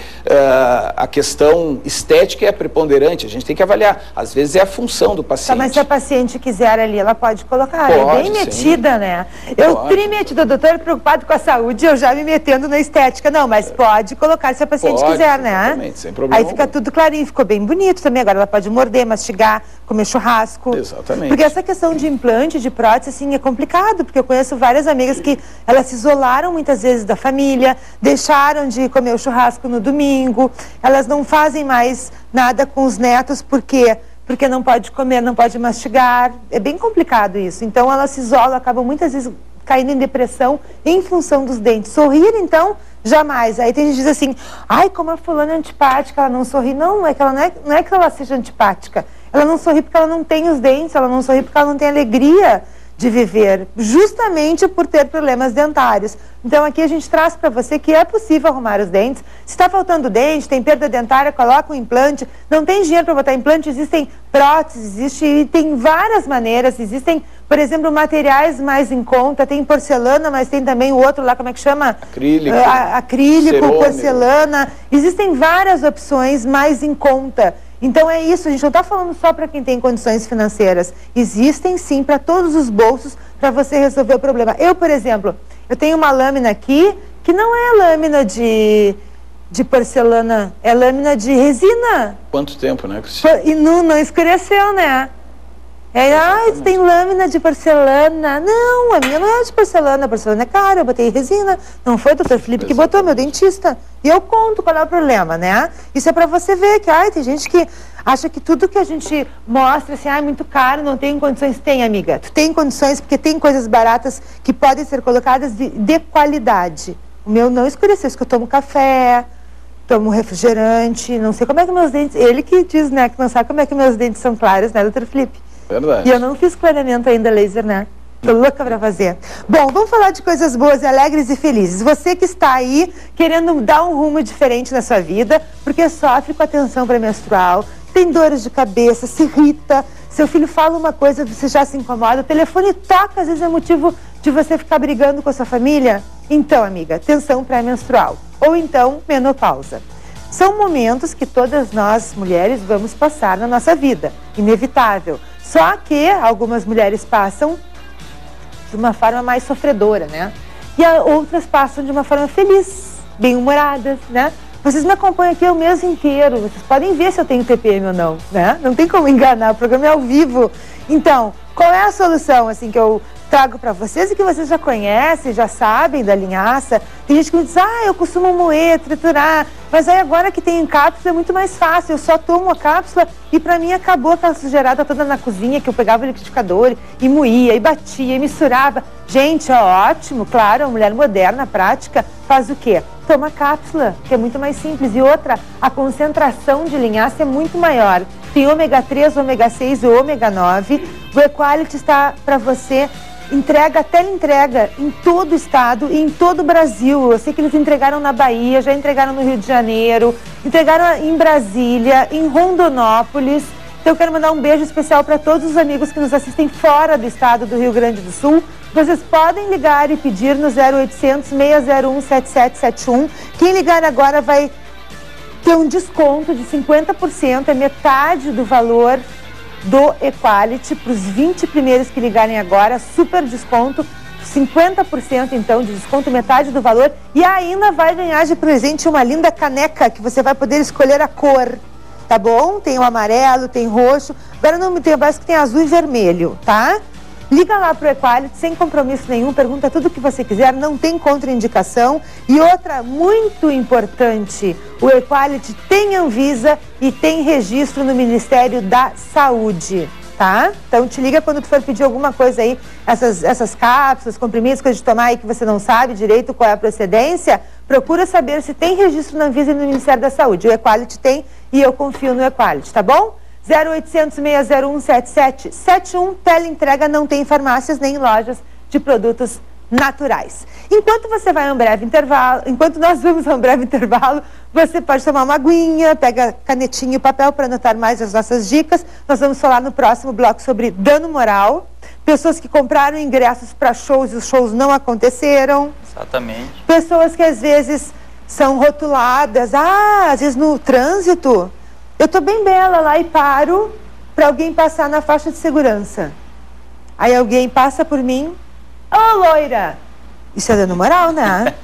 a questão estética é preponderante. A gente tem que avaliar. Às vezes, é a função do paciente. Tá, mas se a paciente quiser ali, ela pode colocar. Pode, é bem metida, né? Eu trimetida, doutor, preocupado com a saúde, eu já me metendo na estética. Não, mas pode colocar se a paciente quiser, né? Sem problema. Aí fica tudo clarinho, ficou bem bonito também. Agora ela pode morder, mastigar, comer churrasco. Exatamente. Porque essa questão de implante, de prótese, assim, é complicado, porque eu conheço várias amigas que elas se isolaram muitas vezes da família, deixaram de comer o churrasco no domingo, elas não fazem mais nada com os netos, porque não pode comer, não pode mastigar. É bem complicado isso. Então elas se isolam, acabam muitas vezes caindo em depressão em função dos dentes. Sorrir, então, jamais. Aí tem gente que diz assim, ai, como a fulana é antipática, ela não sorri. Não, é que ela não é que ela seja antipática. Ela não sorri porque ela não tem os dentes, ela não sorri porque ela não tem alegria de viver, justamente por ter problemas dentários. Então aqui a gente traz para você que é possível arrumar os dentes. Se está faltando dente, tem perda dentária, coloca um implante. Não tem dinheiro para botar implante, existem próteses, tem várias maneiras. Existem, por exemplo, materiais mais em conta, tem porcelana, mas tem também o outro lá, como é que chama? Acrílico, cerônio, porcelana. Existem várias opções mais em conta. Então é isso, a gente não está falando só para quem tem condições financeiras. Existem sim para todos os bolsos para você resolver o problema. Eu, por exemplo, eu tenho uma lâmina aqui que não é lâmina de porcelana, é lâmina de resina. Quanto tempo, né, Cristina? E não escureceu, né? Tu tem lâmina de porcelana. Não, a minha não é de porcelana. A porcelana é cara, eu botei resina. Não foi o doutor Felipe que botou, meu dentista. E eu conto qual é o problema, né? Isso é pra você ver que, tem gente que acha que tudo que a gente mostra, assim, é muito caro, não tem condições. Tem, amiga. Tu tem condições porque tem coisas baratas que podem ser colocadas de qualidade. O meu não escureceu, isso que eu tomo café, tomo refrigerante, não sei como é que meus dentes... Ele que diz, né, que não sabe como é que meus dentes são claros, né, doutor Felipe? Verdade. E eu não fiz clareamento ainda laser, né? Tô louca pra fazer. Bom, vamos falar de coisas boas, alegres e felizes. Você que está aí querendo dar um rumo diferente na sua vida, porque sofre com a tensão pré-menstrual, tem dores de cabeça, se irrita, seu filho fala uma coisa, você já se incomoda, o telefone toca, às vezes é motivo de você ficar brigando com a sua família. Então, amiga, tensão pré-menstrual. Ou então, menopausa. São momentos que todas nós, mulheres, vamos passar na nossa vida. Inevitável. Só que algumas mulheres passam de uma forma mais sofredora, né? E outras passam de uma forma feliz, bem-humoradas, né? Vocês me acompanham aqui o mês inteiro, vocês podem ver se eu tenho TPM ou não, né? Não tem como enganar, o programa é ao vivo. Então, qual é a solução, assim, que eu trago para vocês e que vocês já conhecem, já sabem da linhaça? Tem gente que me diz, eu costumo moer, triturar, mas aí agora que tem em cápsula é muito mais fácil, eu só tomo a cápsula e para mim acabou aquela sujeirada toda na cozinha, que eu pegava o liquidificador e moía, e batia, e misturava. Gente, é ótimo, claro, a mulher moderna, prática, faz o quê? Toma cápsula, que é muito mais simples. E outra, a concentração de linhaça é muito maior. Tem ômega 3, ômega 6 e ômega 9. O Equality está para você, teleentrega em todo o estado e em todo o Brasil. Eu sei que eles entregaram na Bahia, já entregaram no Rio de Janeiro, entregaram em Brasília, em Rondonópolis. Então eu quero mandar um beijo especial para todos os amigos que nos assistem fora do estado do Rio Grande do Sul. Vocês podem ligar e pedir no 0800 601 7771. Quem ligar agora vai ter um desconto de 50%, é metade do valor do Equality para os 20 primeiros que ligarem agora, super desconto, 50% então de desconto, metade do valor, e ainda vai ganhar de presente uma linda caneca que você vai poder escolher a cor, tá bom? Tem o amarelo, tem roxo, agora não me tem, parece que tem azul e vermelho, tá? Liga lá pro Equality, sem compromisso nenhum, pergunta tudo o que você quiser, não tem contraindicação. E outra muito importante, o Equality tem Anvisa e tem registro no Ministério da Saúde, tá? Então te liga quando tu for pedir alguma coisa aí, essas cápsulas, comprimidos, coisas de tomar aí que você não sabe direito qual é a procedência, procura saber se tem registro na Anvisa e no Ministério da Saúde. O Equality tem e eu confio no Equality, tá bom? 0800 601 7771, teleentrega não tem em farmácias nem em lojas de produtos naturais. Enquanto você vai a um breve intervalo, enquanto nós vamos a um breve intervalo, você pode tomar uma aguinha, pega canetinha e papel para anotar mais as nossas dicas. Nós vamos falar no próximo bloco sobre dano moral, pessoas que compraram ingressos para shows e os shows não aconteceram. Exatamente. Pessoas que às vezes são rotuladas, às vezes no trânsito, eu tô bem bela lá e paro para alguém passar na faixa de segurança. Aí alguém passa por mim, ô loira! Isso é dano moral, né?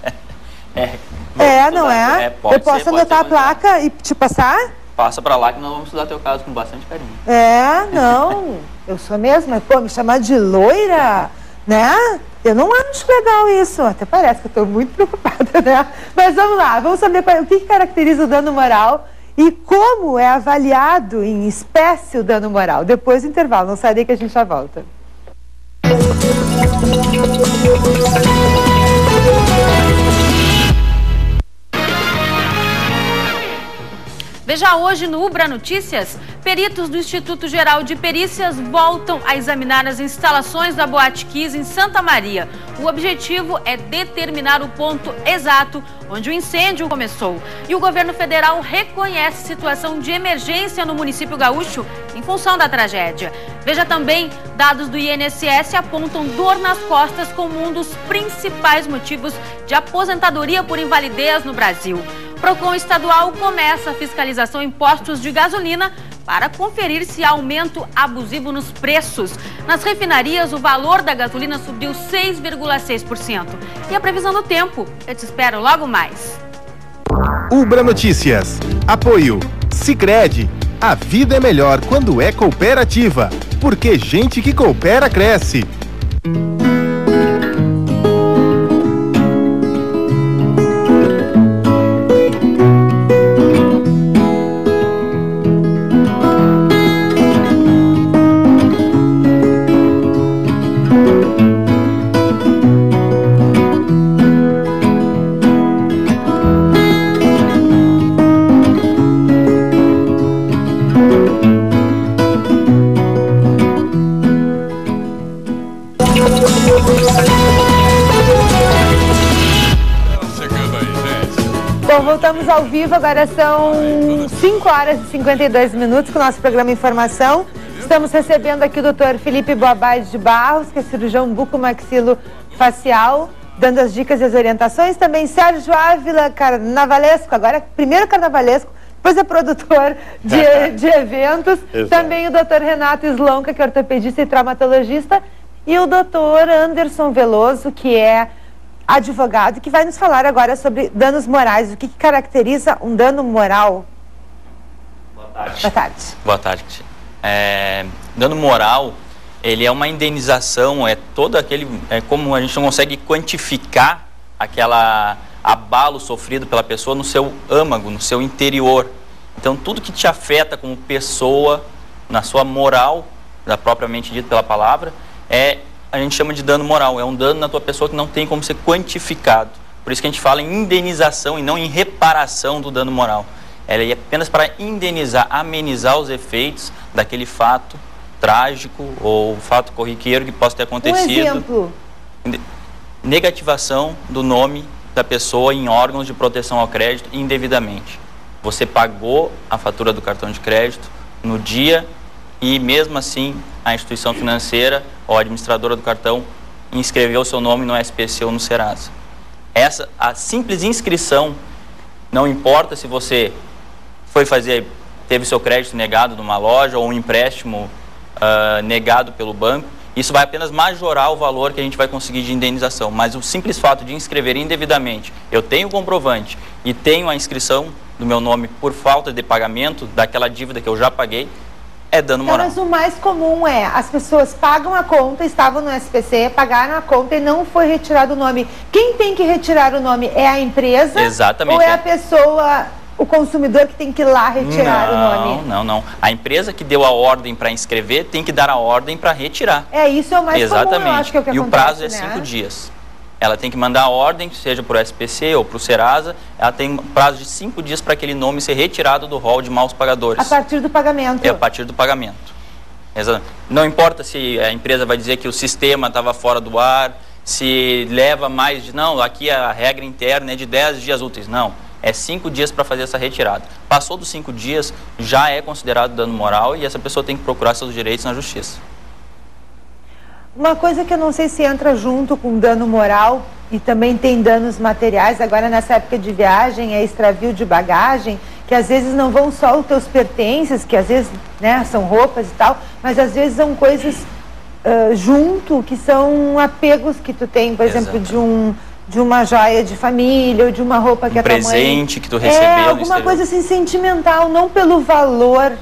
Não é? Eu posso anotar a placa e te passar? Passa pra lá que nós vamos estudar teu caso com bastante carinho. Não. Eu sou mesmo, pô, me chamar de loira, né? Eu não acho legal isso. Até parece que eu tô muito preocupada, né? Mas vamos lá, vamos saber o que caracteriza o dano moral e como é avaliado em espécie o dano moral. Depois do intervalo, não sai daí que a gente já volta. Veja hoje no Ubra Notícias, peritos do Instituto Geral de Perícias voltam a examinar as instalações da Boate Kiss em Santa Maria. O objetivo é determinar o ponto exato onde o incêndio começou. E o governo federal reconhece situação de emergência no município gaúcho em função da tragédia. Veja também, dados do INSS apontam dor nas costas como um dos principais motivos de aposentadoria por invalidez no Brasil. Procon estadual começa a fiscalização em postos de gasolina para conferir se há aumento abusivo nos preços. Nas refinarias, o valor da gasolina subiu 6,6%. E a previsão do tempo? Eu te espero logo mais. Ubra Notícias. Apoio Sicredi. A vida é melhor quando é cooperativa. Porque gente que coopera cresce. Voltamos ao vivo, agora são 5 horas e 52 minutos com o nosso programa Informação. Estamos recebendo aqui o Dr. Felipe Boabade de Barros, que é cirurgião bucomaxilofacial, dando as dicas e as orientações. Também Sérgio Ávila, carnavalesco, agora primeiro carnavalesco, depois é produtor de eventos. Também o Dr. Renato Slonka, que é ortopedista e traumatologista. E o Dr. Anderson Veloso, que é advogado, que vai nos falar agora sobre danos morais. O que caracteriza um dano moral? Boa tarde. Boa tarde. Boa tarde. Dano moral, ele é uma indenização, é todo aquele, como a gente não consegue quantificar aquela abalo sofrido pela pessoa no seu âmago, no seu interior. Então, tudo que te afeta como pessoa, na sua moral, propriamente dito pela palavra, a gente chama de dano moral. É um dano na tua pessoa que não tem como ser quantificado. Por isso que a gente fala em indenização e não em reparação do dano moral. Ela é apenas para indenizar, amenizar os efeitos daquele fato trágico ou fato corriqueiro que possa ter acontecido. Um exemplo. Negativação do nome da pessoa em órgãos de proteção ao crédito indevidamente. Você pagou a fatura do cartão de crédito no dia e mesmo assim a instituição financeira ou a administradora do cartão inscreveu o seu nome no SPC ou no Serasa. A simples inscrição, não importa se você teve seu crédito negado numa loja ou um empréstimo negado pelo banco, isso vai apenas majorar o valor que a gente vai conseguir de indenização. Mas o simples fato de inscrever indevidamente, eu tenho o comprovante e tenho a inscrição do meu nome por falta de pagamento daquela dívida que eu já paguei, é dano moral. Mas o mais comum é, as pessoas pagam a conta, estavam no SPC, pagaram a conta e não foi retirado o nome. Quem tem que retirar o nome é a empresa? Exatamente. Ou é a pessoa, o consumidor que tem que ir lá retirar o nome? Não. A empresa que deu a ordem para inscrever tem que dar a ordem para retirar. Isso é o mais comum, eu acho que é o que acontece, o prazo é 5 dias. Ela tem que mandar a ordem, seja para o SPC ou para o Serasa, ela tem um prazo de 5 dias para aquele nome ser retirado do rol de maus pagadores. A partir do pagamento? É a partir do pagamento. Não importa se a empresa vai dizer que o sistema estava fora do ar, se leva mais de... Não, aqui a regra interna é de 10 dias úteis. Não, é 5 dias para fazer essa retirada. Passou dos 5 dias, já é considerado dano moral e essa pessoa tem que procurar seus direitos na justiça. Uma coisa que eu não sei se entra junto com dano moral e também tem danos materiais, agora nessa época de viagem, é extravio de bagagem, que às vezes não vão só os teus pertences, que às vezes, né, são roupas e tal, mas às vezes são coisas junto, que são apegos que tu tem, por exemplo, de uma joia de família, ou de uma roupa que a tua mãe... presente que tu recebeu alguma coisa assim sentimental, não pelo valor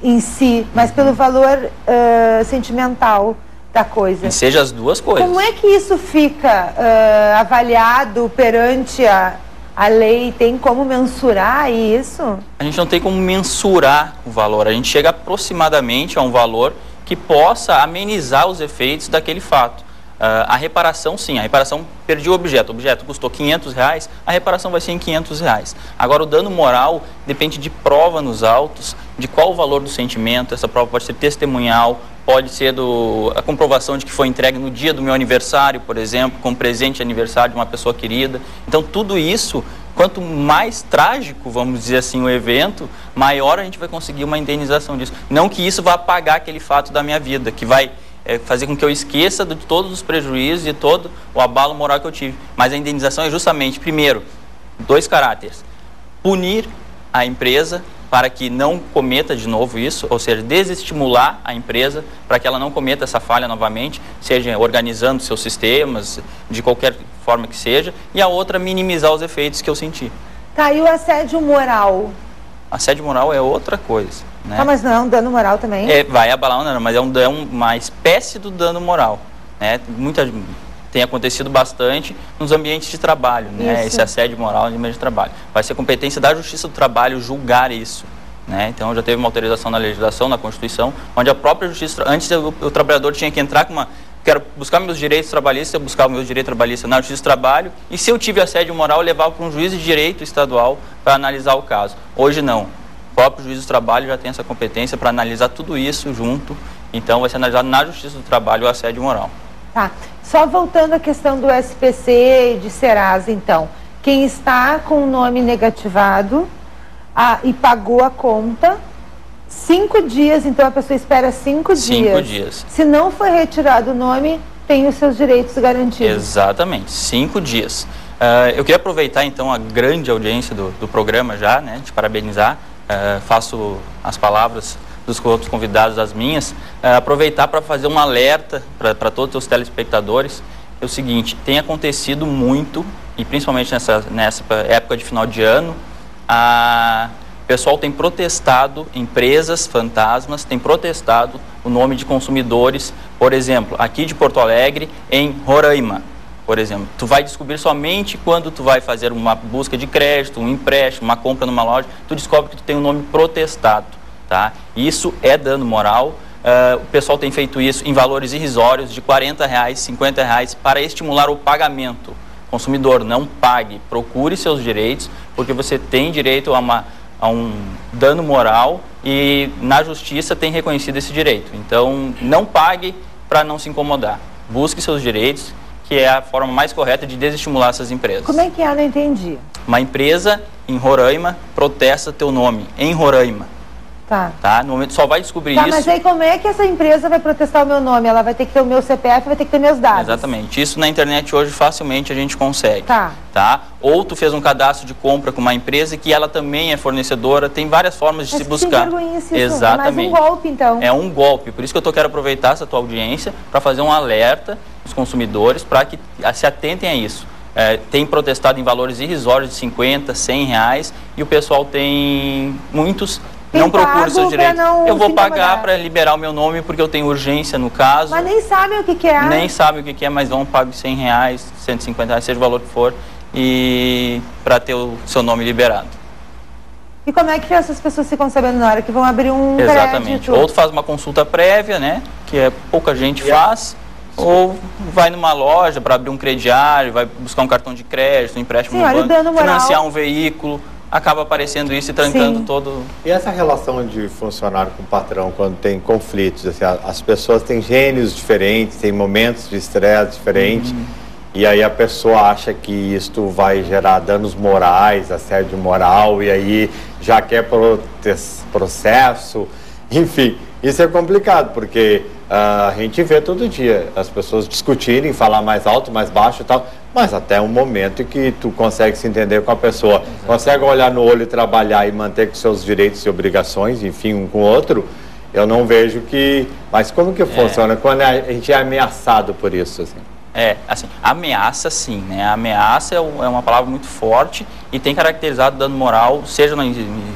em si, mas pelo valor sentimental da coisa. E seja as duas coisas. Como é que isso fica avaliado perante a lei? Tem como mensurar isso? A gente não tem como mensurar o valor, a gente chega aproximadamente a um valor que possa amenizar os efeitos daquele fato. A reparação, sim, a reparação perdi o objeto custou R$500, a reparação vai ser em R$500. Agora, o dano moral depende de prova nos autos, de qual o valor do sentimento, essa prova pode ser testemunhal, pode ser a comprovação de que foi entregue no dia do meu aniversário, por exemplo, como presente de aniversário de uma pessoa querida. Então, tudo isso, quanto mais trágico, vamos dizer assim, o evento, maior a gente vai conseguir uma indenização disso. Não que isso vá apagar aquele fato da minha vida, que vai fazer com que eu esqueça de todos os prejuízos e todo o abalo moral que eu tive. Mas a indenização é justamente, primeiro, 2 caráteres. Punir a empresa para que não cometa de novo isso, ou seja, desestimular a empresa para que ela não cometa essa falha novamente, seja organizando seus sistemas, de qualquer forma que seja, e a outra, minimizar os efeitos que eu senti. Tá, e o assédio moral? Assédio moral é outra coisa, né? Tá, mas não é um dano moral também? Vai abalar, não, mas é uma espécie do dano moral, né? Tem acontecido bastante nos ambientes de trabalho, né? Esse assédio moral no ambiente de trabalho. Vai ser competência da Justiça do Trabalho julgar isso, né? Então já teve uma autorização na legislação, na Constituição, onde a própria Justiça, antes o trabalhador tinha que entrar com quero buscar meus direitos trabalhistas, eu buscava meus direitos trabalhistas na Justiça do Trabalho, e se eu tive assédio moral, eu levava para um juiz de direito estadual para analisar o caso. Hoje não. O próprio juiz do trabalho já tem essa competência para analisar tudo isso junto, então vai ser analisado na Justiça do Trabalho o assédio moral. Tá. Só voltando à questão do SPC e de Serasa, então. Quem está com o nome negativado e pagou a conta, 5 dias, então a pessoa espera 5 dias. 5 dias. Se não for retirado o nome, tem os seus direitos garantidos. Exatamente, 5 dias. Eu queria aproveitar, então, a grande audiência do programa já, né, de parabenizar. Faço as palavras dos outros convidados, as minhas, aproveitar para fazer um alerta para todos os telespectadores. É o seguinte, tem acontecido muito, e principalmente nessa época de final de ano, o pessoal tem protestado, empresas fantasmas têm protestado o nome de consumidores, por exemplo, aqui de Porto Alegre, em Roraima, por exemplo. Tu vai descobrir somente quando tu vai fazer uma busca de crédito, um empréstimo, uma compra numa loja, tu descobre que tu tem um nome protestado. Tá? Isso é dano moral. O pessoal tem feito isso em valores irrisórios de R$40, R$50 para estimular o pagamento. Consumidor, não pague, procure seus direitos, porque você tem direito a um dano moral e na justiça tem reconhecido esse direito. Então, não pague para não se incomodar. Busque seus direitos, que é a forma mais correta de desestimular essas empresas. Como é que é? Não entendi. Uma empresa em Roraima protesta teu nome, em Roraima. Tá? No momento só vai descobrir isso. Mas aí como é que essa empresa vai protestar o meu nome? Ela vai ter que ter o meu CPF, vai ter que ter meus dados. Exatamente. Isso na internet hoje facilmente a gente consegue. Tá? Ou tu fez um cadastro de compra com uma empresa que ela também é fornecedora, tem várias formas de se buscar. Exatamente. É mais um golpe, então. É um golpe. Por isso que eu quero aproveitar essa tua audiência para fazer um alerta aos consumidores para que se atentem a isso. Tem protestado em valores irrisórios de R$50, R$100 e o pessoal muitos não procure seus direitos. Eu vou pagar para liberar o meu nome porque eu tenho urgência no caso. Mas nem sabem o que é. Nem sabem o que é, mas vão pagar R$100, R$150, seja o valor que for, e para ter o seu nome liberado. E como é que essas pessoas ficam sabendo na hora que vão abrir um Exatamente. crédito? Ou tu faz uma consulta prévia, né, que pouca gente faz, ou vai numa loja para abrir um crediário, vai buscar um cartão de crédito, um empréstimo no banco, financiar um veículo, acaba aparecendo isso e trancando todo... E essa relação de funcionário com o patrão, quando tem conflitos, assim, as pessoas têm gênios diferentes, têm momentos de estresse diferentes, e aí a pessoa acha que isto vai gerar danos morais, assédio moral, e aí já quer processo, enfim, isso é complicado, porque a gente vê todo dia as pessoas discutirem, falar mais alto, mais baixo e tal, mas até um momento em que tu consegue se entender com a pessoa, consegue olhar no olho e trabalhar e manter com seus direitos e obrigações, enfim, um com o outro, eu não vejo que... Mas como que funciona quando a gente é ameaçado por isso, assim? Assim, ameaça sim, né? A ameaça é uma palavra muito forte e tem caracterizado dano moral, seja no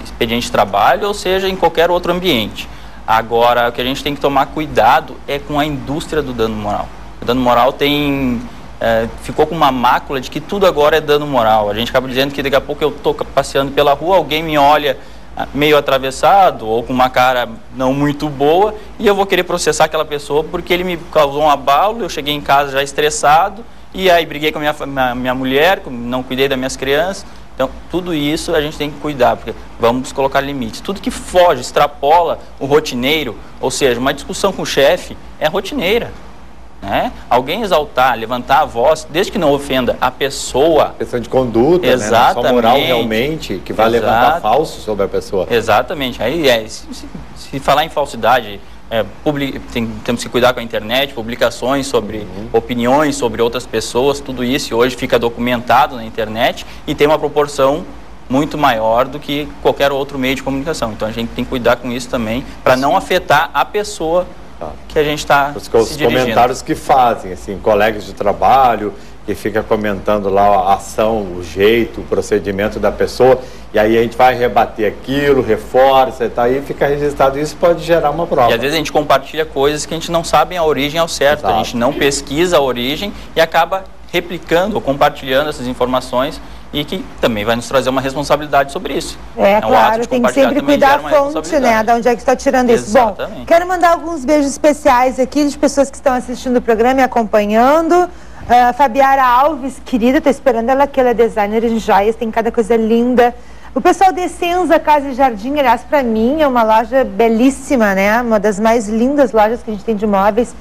expediente de trabalho ou seja em qualquer outro ambiente. Agora, o que a gente tem que tomar cuidado é com a indústria do dano moral. O dano moral ficou com uma mácula de que tudo agora é dano moral. A gente acaba dizendo que daqui a pouco eu estou passeando pela rua, alguém me olha meio atravessado ou com uma cara não muito boa e eu vou querer processar aquela pessoa porque ele me causou um abalo, eu cheguei em casa já estressado e aí briguei com a minha mulher, não cuidei das minhas crianças. Então, tudo isso a gente tem que cuidar, porque vamos colocar limites. Tudo que foge, extrapola o rotineiro, ou seja, uma discussão com o chefe é rotineira. Né? Alguém exaltar, levantar a voz, desde que não ofenda a pessoa. Questão de conduta, né? Não só moral realmente, que vai levantar falso sobre a pessoa. Exatamente. Aí, se falar em falsidade, temos que cuidar com a internet, publicações sobre opiniões sobre outras pessoas, tudo isso hoje fica documentado na internet e tem uma proporção muito maior do que qualquer outro meio de comunicação. Então a gente tem que cuidar com isso também, para não afetar a pessoa que a gente está se dirigindo. Os comentários que fazem, assim, colegas de trabalho, que fica comentando lá a ação, o jeito, o procedimento da pessoa, e aí a gente vai rebater aquilo, reforça e tal, e fica registrado. Isso pode gerar uma prova. E às vezes a gente compartilha coisas que a gente não sabe a origem ao certo, Exato. A gente não pesquisa a origem e acaba replicando ou compartilhando essas informações e que também vai nos trazer uma responsabilidade sobre isso. Claro, tem que sempre cuidar da fonte, né, de onde é que está tirando isso. Exatamente. Bom, quero mandar alguns beijos especiais aqui de pessoas que estão assistindo o programa e acompanhando. Fabiara Alves, querida, estou esperando ela, que ela é designer em joias, tem cada coisa linda. O pessoal de Essenza Casa e Jardim, aliás, para mim é uma loja belíssima, né? Uma das mais lindas lojas que a gente tem de móveis.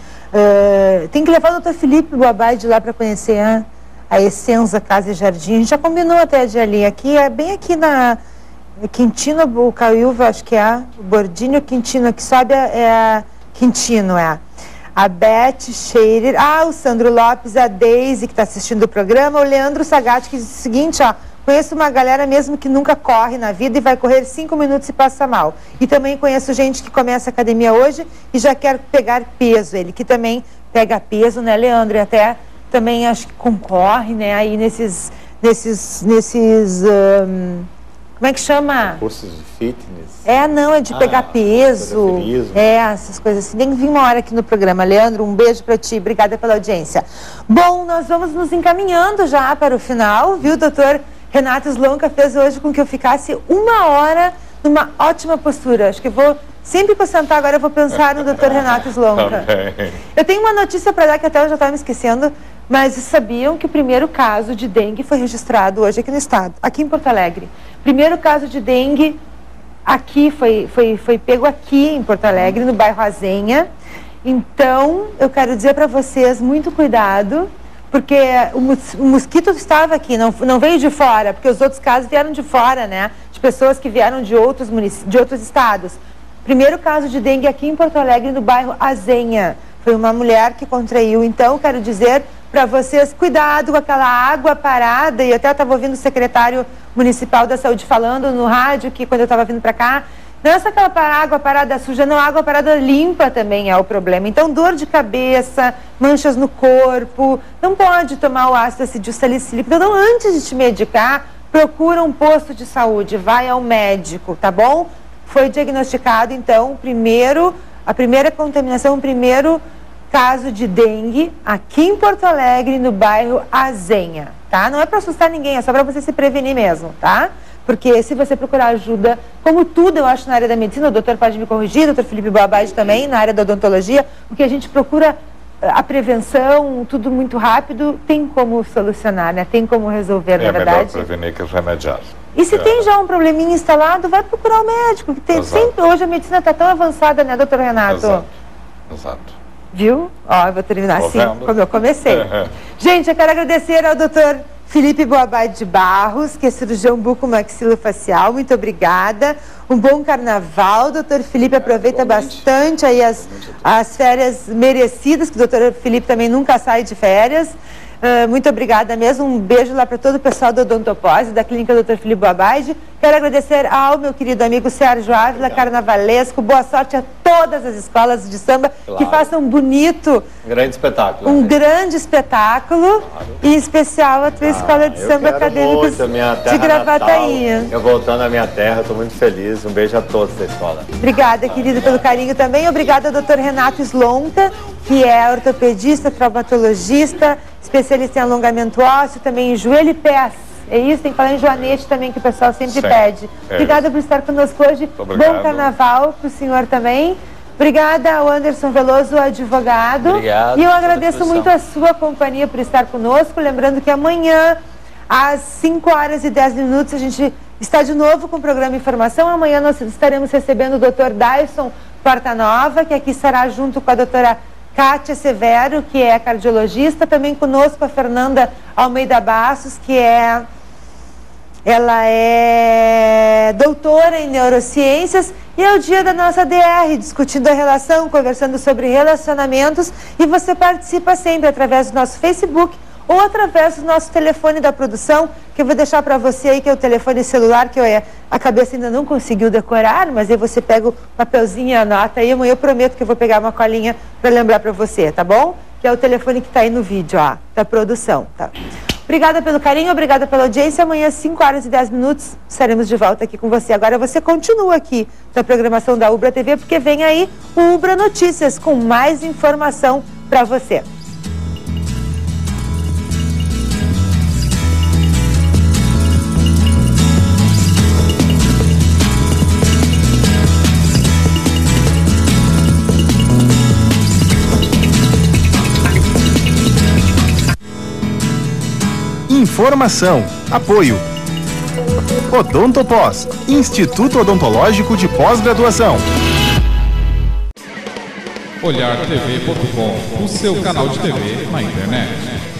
Tem que levar o Dr. Felipe Boabaide lá para conhecer a Essenza Casa e Jardim. A gente já combinou até de ali. Aqui é bem aqui na Quintino, o Caiúva, acho que é o Bordinho Quintino, aqui sobe Quintino, a Beth Scherer, o Sandro Lopes, a Deise, que está assistindo o programa, o Leandro Sagatti, que diz o seguinte, conheço uma galera mesmo que nunca corre na vida e vai correr 5 minutos e passa mal. E também conheço gente que começa a academia hoje e já quer pegar peso. Ele que também pega peso, né, Leandro? E até também acho que concorre, né, aí nesses como é que chama? Cursos de fitness. Não, é de pegar peso. Essas coisas assim. Tem que vir uma hora aqui no programa. Leandro, um beijo para ti. Obrigada pela audiência. Bom, nós vamos nos encaminhando já para o final, viu? O doutor Renato Slonka fez hoje com que eu ficasse 1 hora numa ótima postura. Acho que eu vou, sempre que eu sentar agora, eu vou pensar no doutor Renato Slonka. Eu tenho uma notícia para dar que até eu já estava me esquecendo, mas sabiam que o primeiro caso de dengue foi registrado hoje aqui no estado, aqui em Porto Alegre. Primeiro caso de dengue aqui, foi pego aqui em Porto Alegre, no bairro Azenha. Então, eu quero dizer para vocês, muito cuidado, porque o mosquito estava aqui, não veio de fora, porque os outros casos vieram de fora, né? De pessoas que vieram de outros estados. Primeiro caso de dengue aqui em Porto Alegre, no bairro Azenha. Foi uma mulher que contraiu. Então, quero dizer para vocês, cuidado com aquela água parada, e até eu estava ouvindo o secretário municipal da saúde falando no rádio, que quando eu estava vindo para cá, não é só aquela água parada suja, não, a água parada limpa também é o problema. Então, dor de cabeça, manchas no corpo, não pode tomar o ácido acetilsalicílico. Então, antes de te medicar, procura um posto de saúde, vai ao médico, tá bom? foi diagnosticado, então, a primeira contaminação, o primeiro caso de dengue aqui em Porto Alegre, no bairro Azenha, tá? Não é para assustar ninguém, é só para você se prevenir mesmo, tá? Porque se você procurar ajuda, como tudo eu acho na área da medicina, o doutor pode me corrigir, o doutor Felipe Boabade também, na área da odontologia, o que a gente procura, a prevenção, tudo muito rápido, tem como solucionar, né? Tem como resolver, na verdade. É melhor prevenir que remediar. E se tem já um probleminha instalado, vai procurar o médico. Que tem sempre, hoje a medicina está tão avançada, né, doutor Renato? Exato. Viu? Ó, eu vou terminar assim, como eu comecei. Gente, eu quero agradecer ao doutor Felipe Boabade de Barros, que é cirurgião bucomaxilofacial. Muito obrigada. Um bom carnaval. Doutor Felipe, aproveita bastante aí as férias merecidas, que o doutor Felipe também nunca sai de férias. Muito obrigada mesmo. Um beijo lá para todo o pessoal do Odontopós, da Clínica Dr. Felipe Boabade. Quero agradecer ao meu querido amigo Sérgio Ávila, carnavalesco. Boa sorte a todas as escolas de samba que façam bonito. Grande espetáculo. Um grande espetáculo. E em especial a tua escola de samba acadêmicos de Gravataí. Eu voltando à minha terra, estou muito feliz. Um beijo a todos da escola. Obrigada, querido, pelo carinho também. Obrigada ao Dr. Renato Slonta, que é ortopedista, traumatologista, especialista em alongamento ósseo, também em joelho e pés. É isso, tem que falar em joanete também, que o pessoal sempre pede. Obrigada por estar conosco hoje. Bom carnaval para o senhor também. Obrigada ao Anderson Veloso, advogado. Obrigado. E eu agradeço muito a sua companhia por estar conosco. Lembrando que amanhã, às 5h10, a gente está de novo com o programa Informação. Amanhã nós estaremos recebendo o Dr. Dyson Portanova, que aqui estará junto com a doutora Kátia Severo, que é cardiologista. Também conosco a Fernanda Almeida Bastos, que ela é doutora em neurociências. E é o dia da nossa DR, discutindo a relação, conversando sobre relacionamentos. E você participa sempre através do nosso Facebook ou através do nosso telefone da produção, que eu vou deixar para você aí, que é o telefone celular, que a cabeça ainda não conseguiu decorar, mas aí você pega o papelzinho e anota aí. Amanhã eu prometo que eu vou pegar uma colinha para lembrar para você, tá bom? Que é o telefone que está aí no vídeo, ó, da produção, tá? Obrigada pelo carinho, obrigada pela audiência. Amanhã, às 5h10, estaremos de volta aqui com você. Agora você continua aqui na programação da Ubra TV, porque vem aí o Ubra Notícias, com mais informação para você. Informação, apoio. Odontopós, Instituto Odontológico de Pós-Graduação. OlharTV.com, o seu canal de TV na internet.